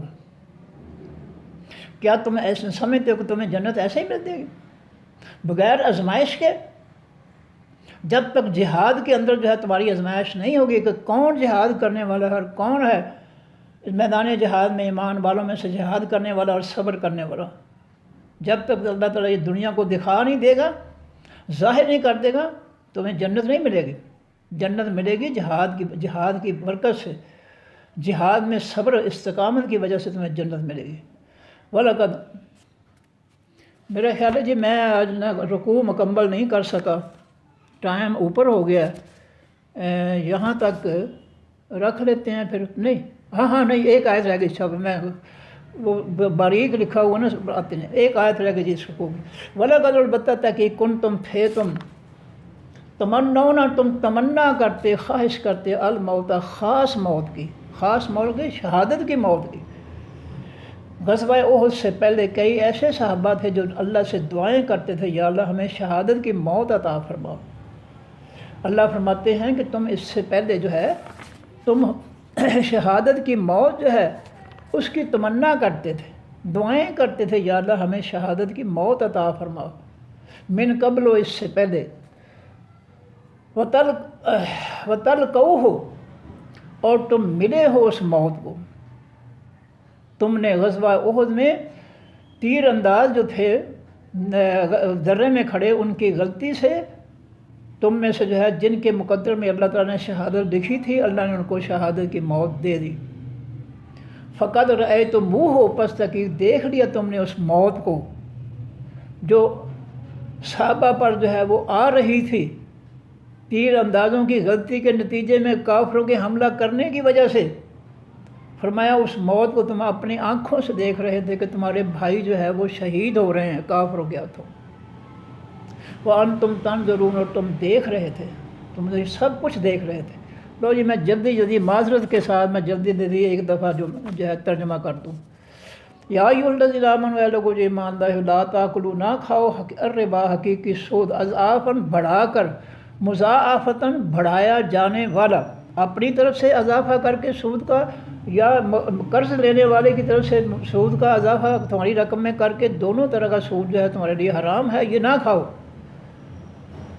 کیا تم ایسے سمجھتے ہو کہ تمہیں جنت ایسے ہی مل جائے گی بغیر آزمائش کے؟ جب تک جہاد کے اندر جو ہے تمہاری آزمائش نہیں ہوگی کہ کون جہاد کرنے والا ہے اور کون ہے اس میدان جہاد میں ایمان والوں میں سے جہاد کرنے والا اور صبر کرنے والا، جب تک اللہ تعالیٰ یہ دنیا کو دکھا نہیں دے گا، ظاہر نہیں کر دے گا، تمہیں جنت نہیں ملے گی۔ جنت ملے گی جہاد کی برکت سے، جہاد میں صبر استقامت کی وجہ سے تمہیں جنت ملے گی۔ وَلَقَدْ، میرا خیال ہے جی میں آج نہ رکوع مکمل نہیں کر سکا، ٹائم اوپر ہو گیا، یہاں تک رکھ لیتے ہیں پھر، نہیں ہاں نہیں، ایک آیت رہ گئی، سب میں وہ باریک لکھا ہوا نا آتے ہیں، ایک آیت رہ گئی جی اس کو۔ وَلَقَدْ، البتہ تاکہ کن تم تھے، تم تمنون، تم تمنا کرتے، خواہش کرتے، الموت، خاص موت کی، خاص موت کی، شہادت کی موت کی۔ غزوہ احد سے پہلے کئی ایسے صحابہ تھے جو اللہ سے دعائیں کرتے تھے، یا اللہ ہمیں شہادت کی موت عطا فرماؤ۔ اللہ فرماتے ہیں کہ تم اس سے پہلے جو ہے تم شہادت کی موت جو ہے اس کی تمنا کرتے تھے، دعائیں کرتے تھے، یا اللہ ہمیں شہادت کی موت عطا فرماؤ، من قبل، اس سے پہلے، وَتَلْقَوْهُ، اور تم ملے ہو اس موت کو۔ تم نے غزوہ احد میں تیر انداز جو تھے درے میں کھڑے، ان کی غلطی سے تم میں سے جو ہے جن کے مقدر میں اللہ تعالیٰ نے شہادت لکھی تھی، اللہ نے ان کو شہادت کی موت دے دی۔ فقد رأیتموہ، پس تحقیق دیکھ لیا تم نے اس موت کو جو صحابہ پر جو ہے وہ آ رہی تھی، تیر اندازوں کی غلطی کے نتیجے میں کافروں کے حملہ کرنے کی وجہ سے۔ فرمایا اس موت کو تم اپنی آنکھوں سے دیکھ رہے تھے کہ تمہارے بھائی جو ہے وہ شہید ہو رہے ہیں کافروں کے ہاتھوں۔ وَأَنْتُمْ تَنْظُرُونَ، اور تم دیکھ رہے تھے، تم سب کچھ دیکھ رہے تھے۔ لو جی میں جلدی معذرت کے ساتھ میں جلدی ایک دفعہ جو ہے ترجمہ کر دوں۔ یا ایھا الذین آمنوا، اے لوگو جو ایمان لائے ہو، لا تاکلوا، نہ کھاؤ، الربا، حقیقی سود، اضعافاً بڑھا کر، مضاعفتاً بڑھایا جانے والا، اپنی طرف سے اضافہ کر کے سود کا، یا قرض لینے والے کی طرف سے سود کا اضافہ تمہاری رقم میں کر کے، دونوں طرح کا سود جو ہے تمہارے لیے حرام ہے، یہ نہ کھاؤ۔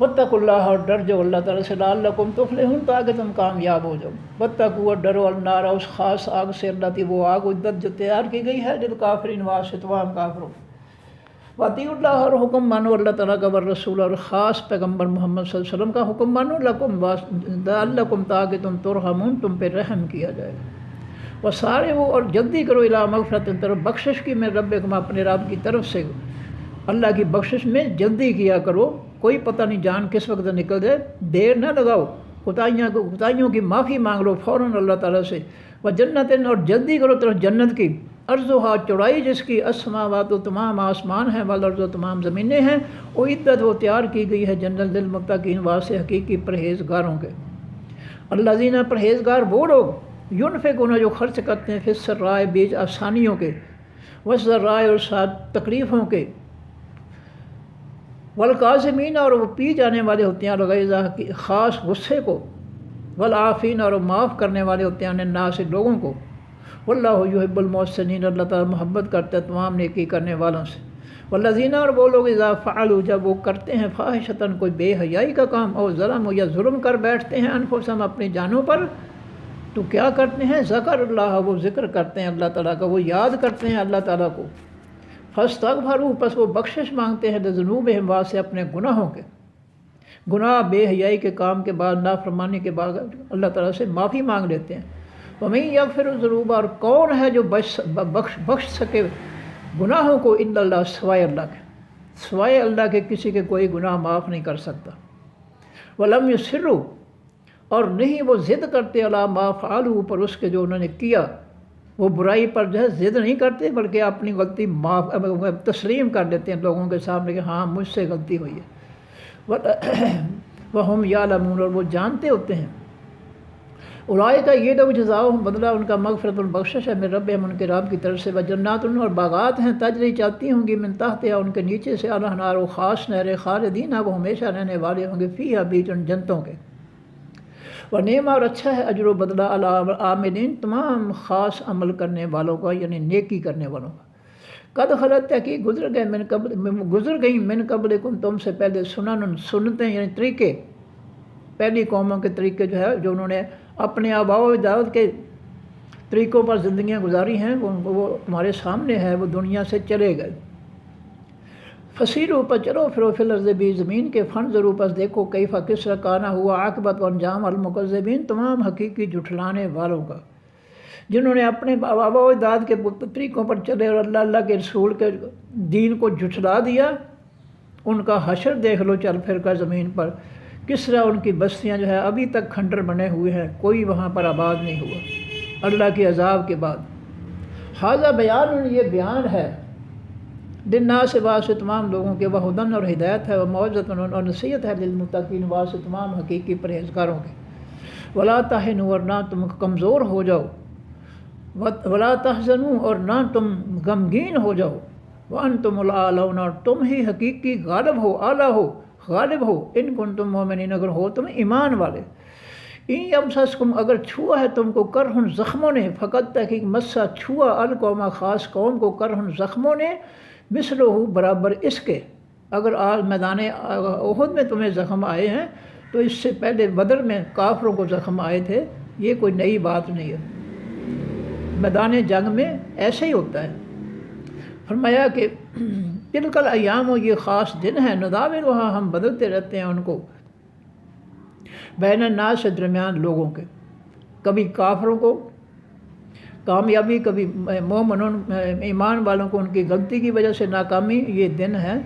واتقوا اللہ، اور ڈر جو اللہ تعالیٰ سے، لعلکم تفلحون، تاکہ تم کامیاب ہو جاؤ۔ واتقوا، اور ڈرو، النار، اس خاص آگ سے، التی، وہ آگ، اعدت جو تیار کی گئی ہے، للکافرین، واسطے تمام کافروں۔ واطیعوا اللہ، اور حکم مانو اللہ تعالیٰ کا، والرسول، اور خاص پیغمبر محمد صلی اللہ علیہ وسلم کا حکم مانو، لعلکم، تاکہ تم ترحمون، تم پہ رحم کیا جائے۔ وسارعوا، اور جلدی کرو، الی مغفرۃ، طرف بخشش کی، من ربکم، اپنے رب کی طرف سے، اللہ کی بخشش میں جلدی کیا کرو، کوئی پتہ نہیں جان کس وقت نکل جائے، دیر نہ لگاؤ، کوتاہیوں کی معافی مانگ لو فوراً اللہ تعالیٰ سے۔ وجنت، اور جلدی کرو طرف جنت کی، عرضھا، چوڑائی جس کی، السماوات، تمام آسمان ہیں، والارض، تمام زمینیں ہیں، اعدت، وہ تیار کی گئی ہے، جنت للمتقین، واسطے حقیقی پرہیزگاروں کے۔ الذین، پرہیزگار وہ لوگ، ینفقون، جو خرچ کرتے ہیں، فی السراء، بیچ آسانیوں کے، والضراء، اور ساتھ تکلیفوں کے، والکاظمین، اور وہ پی جانے والے ہوتے ہیں، الغیظ، خاص غصے کو، والعافین، اور معاف کرنے والے ہوتے ہیں، الناس، لوگوں کو، واللہ یحب المحسنین، اللہ تعالیٰ محبت کرتا ہے تمام نیکی کرنے والوں سے۔ والذین، اور وہ لوگ، اذا فعلوا، جب وہ کرتے ہیں، فاحشۃ، کوئی بے حیائی کا کام، او ظلموا، یا ظلم کر بیٹھتے ہیں، انفسہم، اپنی جانوں پر، تو کیا کرتے ہیں، ذکر اللہ، وہ ذکر کرتے ہیں اللہ تعالیٰ کا، وہ یاد کرتے ہیں اللہ تعالیٰ کو، فاستغفروا، پس وہ بخشش مانگتے ہیں، لذنوبہم، واسطے اپنے گناہوں کے، گناہ بے حیائی کے کام کے بعد، نافرمانی کے بعد اللہ تعالیٰ سے معافی مانگ لیتے ہیں۔ وَمَن یغفر الذنوب، اور کون ہے جو بخش سکے گناہوں کو، الا اللہ، سوائے اللہ کے، سوائے اللہ کے کسی کے کوئی گناہ معاف نہیں کر سکتا۔ وَلَمْ يُصِرُّوا، اور نہیں وہ ضد کرتے، علی ما فعلوا، پر اس کے جو انہوں نے کیا، وہ برائی پر جو ہے ضد نہیں کرتے، بلکہ اپنی غلطی تسلیم کر لیتے ہیں لوگوں کے سامنے کہ ہاں مجھ سے غلطی ہوئی ہے۔ وَهُمْ يَعْلَمُونَ، اور وہ جانتے ہوتے ہیں۔ اولئک، یہ لوگ، جزاؤہم، بدلہ ان کا، مغفرۃ، بخشش ہے، من ربہم، ان کے رب کی طرف سے، وجنات، اور باغات ہیں، تجری، چلتی ہوں گی، من تحتہا، ان کے نیچے سے، الانہار، وہ خاص نہریں، خالدین، وہ ہمیشہ رہنے والے ہوں گے، فیہا، بیچ ان جنتوں کے۔ ونعم، اور اچھا ہے، اجر و بدلہ، العاملین، تمام خاص عمل کرنے والوں کا، یعنی نیکی کرنے والوں کا۔ قد خلت، کہ گزر گئی، من قبلکم، تم سے پہلے، سنن، سنتیں، یعنی طریقے، پہلی قوموں کے طریقے جو ہے، جو انہوں نے اپنے آباء و اجداد کے طریقوں پر زندگیاں گزاری ہیں، وہ تمہارے سامنے ہے، وہ دنیا سے چلے گئے۔ فسیروا، پر چلو پھرو، فی الارض، بھی زمین کے، فانظروا، پس دیکھو، کیف، کس طرح، کانا ہوا، عاقبت و انجام، المکذبین، تمام حقیقی جھٹلانے والوں کا، جنہوں نے اپنے آباء و اجداد کے طریقوں پر چلے اور اللہ کے رسول کے دین کو جھٹلا دیا، ان کا حشر دیکھ لو چل پھر کر زمین پر، کس طرح ان کی بستیاں جو ہے ابھی تک کھنڈر بنے ہوئے ہیں، کوئی وہاں پر آباد نہیں ہوا اللہ کے عذاب کے بعد۔ ھذا بیان، یہ بیان ہے، للناس، واسطے تمام لوگوں کے، وہدن، اور ہدایت ہے، وموعظۃ، اور نصیحت ہے، للمتقین، واسطے تمام حقیقی پرہیزگاروں کے۔ ولا تہنوا، اور نہ تم کمزور ہو جاؤ، ولا تحزنوا، اور نہ تم غمگین ہو جاؤ، وانتم الاعلون، اور تم ہی حقیقی غالب ہو، اعلیٰ ہو، غالب ہو، ان کنتم مومنین، اگر ہو تم ایمان والے۔ ان یمسسکم، اگر چھوا ہے تم کو، کرہن، زخموں نے، فقط تحقیق، مسا، چھوا، القوم، خاص قوم کو، کرہن، زخموں نے، مثلہ، برابر اس کے، اگر آج میدان احد میں تمہیں زخم آئے ہیں تو اس سے پہلے بدر میں کافروں کو زخم آئے تھے، یہ کوئی نئی بات نہیں ہے، میدان جنگ میں ایسے ہی ہوتا ہے۔ فرمایا کہ تلک الایام، یہ خاص دن ہے، نداولھا، ہم بدلتے رہتے ہیں ان کو، بین الناس سے درمیان لوگوں کے، کبھی کافروں کو کامیابی، کبھی مومنون ایمان والوں کو ان کی غلطی کی وجہ سے ناکامی۔ یہ دن ہے،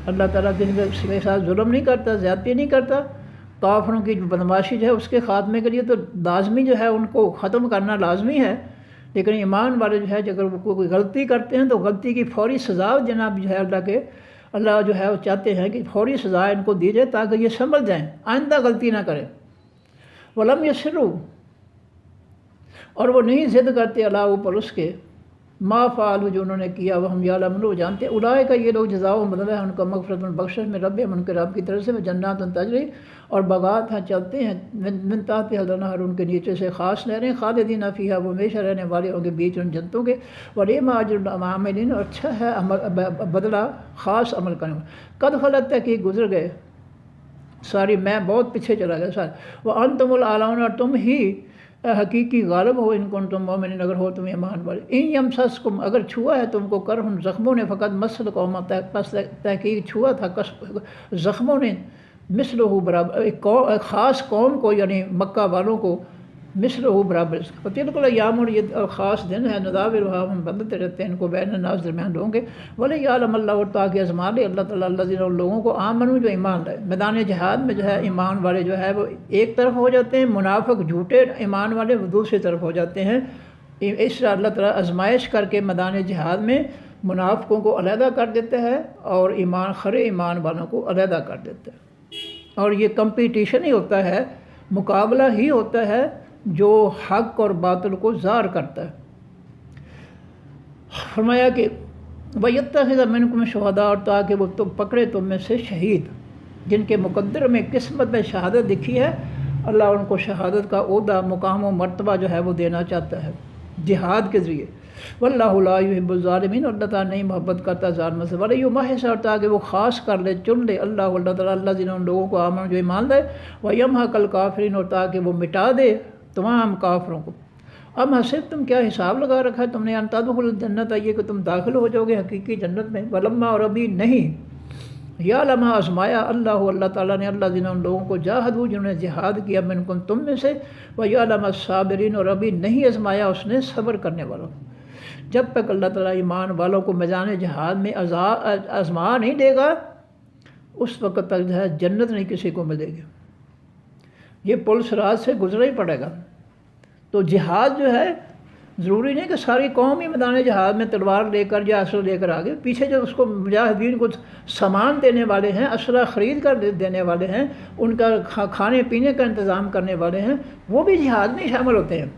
اللہ تعالیٰ دن کے ساتھ ظلم نہیں کرتا، زیادتی نہیں کرتا۔ کافروں کی جو بدماشی جو ہے اس کے خاتمے کے لیے تو لازمی جو ہے ان کو ختم کرنا لازمی ہے، لیکن ایمان والے جو ہے اگر وہ کوئی غلطی کرتے ہیں تو غلطی کی فوری سزا جناب جو ہے اللہ جو ہے وہ چاہتے ہیں کہ فوری سزا ان کو دی جائے تاکہ یہ سمجھ جائیں، آئندہ غلطی نہ کریں۔ ولم یسروا، اور وہ نہیں ضد کرتے اللہ اوپر اس کے، ما فعلوا جو انہوں نے کیا، وہ ہم یعلمون وہ جانتے، اولئک یہ لوگ جزاؤہم بدلہ ہے ان کا مغفرت بخشش میں ربہم ان کے رب کی طرف سے، جنات تجری اور باغات ہیں چلتے ہیں من تحتہا الانہار ان کے نیچے سے خاص نہریں، خالدین فیہا وہ ہمیشہ رہنے والے ہوں گے بیچ ان جنتوں کے، ونعم اجر العاملین اور اچھا ہے بدلہ خاص عمل کرنے والا۔ قد خلت تحقیق گزر گئے، ساری میں بہت پیچھے چلا گیا سارے، وانتم الاعلون اور تم ہی حقیقی غالب ہو ان کنتم مومنین اگر ہو تم ایمان والے۔ ان یمسسکم اگر چھوا ہے تم کو کرہن زخموں نے، فقط مسل قوم پس تحقیق چھوا تھا زخموں نے، مثلہ برابر ایک خاص قوم کو یعنی مکہ والوں کو، مثلہ برابر تلک الایام اور یہ خاص دن ہے، نداولھا ہم بدلتے رہتے ہیں ان کو بین الناس درمیان لوگوں کے، ولیعلم اللہ اور تاکہ آزما لے اللہ تعالیٰ الذین ان لوگوں کو آمنوا جو ایمان لائے۔ میدان جہاد میں جو ہے ایمان والے جو ہے وہ ایک طرف ہو جاتے ہیں، منافق جھوٹے ایمان والے وہ دوسری طرف ہو جاتے ہیں۔ اس طرح اللہ تعالیٰ آزمائش کر کے میدان جہاد میں منافقوں کو علیحدہ کر دیتا ہے اور کھرے ایمان والوں کو علیحدہ کر دیتا ہے، اور یہ کمپٹیشن ہی ہوتا ہے، مقابلہ ہی ہوتا ہے جو حق اور باطل کو ظاہر کرتا ہے۔ فرمایا کہ وَيَتَّخِذَ مِنْكُمْ شُهَدَاءَ اور تاکہ وہ تم پکڑے تم میں سے شہید جن کے مقدر میں قسمت میں شہادت لکھی ہے، اللہ ان کو شہادت کا عہدہ مقام و مرتبہ جو ہے وہ دینا چاہتا ہے جہاد کے ذریعے۔ وَاللَّهُ لَا يُحِبُّ الظَّالِمِينَ اور اللہ تعالیٰ نہیں محبت کرتا ظالموں سے۔ وَلَيُمَحِّصَ اور تاکہ وہ خاص کر لے چن لے اللہ تعالیٰ الذین ان لوگوں کو آمنوا جو ایمان لائے، وَيَمْحَقَ الْكَافِرِينَ اور تاکہ وہ مٹا دے تمام کافروں کو۔ اب حسب تم کیا حساب لگا رکھا ہے تم نے ان تدخلوا الجنت یہ کہ تم داخل ہو جاؤ گے حقیقی جنت میں، ولما اور ابھی نہیں، یا لما آزمایا اللہ تعالیٰ نے اللہ جنہوں ان لوگوں کو جاہدوا جنہوں نے جہاد کیا منکم تم میں سے، وَيَعْلَمَ الصَّابِرِينَ اور ابھی نہیں آزمایا اس نے صبر کرنے والوں۔ جب تک اللہ تعالیٰ ایمان والوں کو میدان جہاد میں آزما نہیں دے گا اس وقت تک جو ہے جنت نہیں کسی کو ملے گی، یہ پل صراط سے گزرنا ہی پڑے گا۔ تو جہاد جو ہے ضروری نہیں کہ ساری قوم ہی میدان جہاد میں تلوار لے کر یا اسلحہ لے کر آگے، پیچھے جو اس کو مجاہدین کو سامان دینے والے ہیں، اسلحہ خرید کر دینے والے ہیں، ان کا کھانے پینے کا انتظام کرنے والے ہیں، وہ بھی جہاد میں شامل ہوتے ہیں،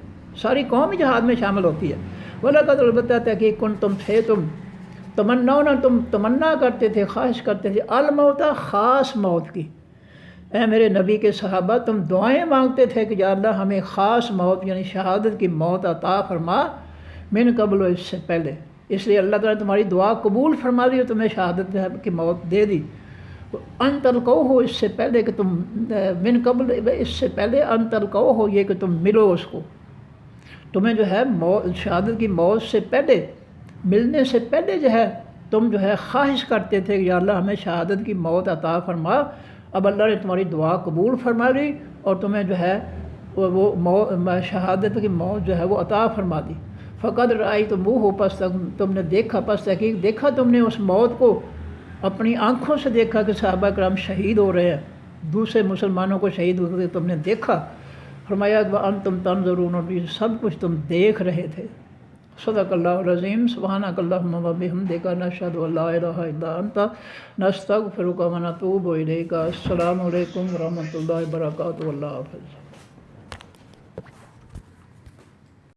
ساری قوم ہی جہاد میں شامل ہوتی ہے۔ وَلَقَدْ البتہ تحقیق کن تم تھے تم تمنون تم تمنا کرتے تھے، خواہش کرتے تھے الموت خاص موت کی، اے میرے نبی کے صحابہ تم دعائیں مانگتے تھے کہ یا اللہ ہمیں خاص موت یعنی شہادت کی موت عطا فرما من قبل اس سے پہلے، اس لیے اللہ تعالیٰ نے تمہاری دعا قبول فرما دی اور تمہیں شہادت کی موت دے دی۔ ان تلقوہ ہو اس سے پہلے کہ تم من قبل اس سے پہلے ان تلقوہ ہو یہ کہ تم ملو اس کو، تمہیں جو ہے شہادت کی موت سے پہلے ملنے سے پہلے جو ہے تم جو ہے خواہش کرتے تھے کہ یا اللہ ہمیں شہادت کی موت عطا فرما، اب اللہ نے تمہاری دعا قبول فرما لی اور تمہیں جو ہے وہ شہادت کی موت جو ہے وہ عطا فرما دی۔ فقد رأیتموہ پس تم نے دیکھا، پس تحقیق دیکھا تم نے اس موت کو، اپنی آنکھوں سے دیکھا کہ صحابہ کرام شہید ہو رہے ہیں، دوسرے مسلمانوں کو شہید ہوتے تم نے دیکھا۔ فرمایا وانتم تنظرون اور یہ سب کچھ تم دیکھ رہے تھے۔ صدق اللہ العظیم۔ سبحانک اللہم وبحمدک نشہد ان لا الہ الا انت نستغفرک ونتوب الیک۔ السلام علیکم ورحمۃ اللہ وبرکاتہ۔ اللہ حافظ۔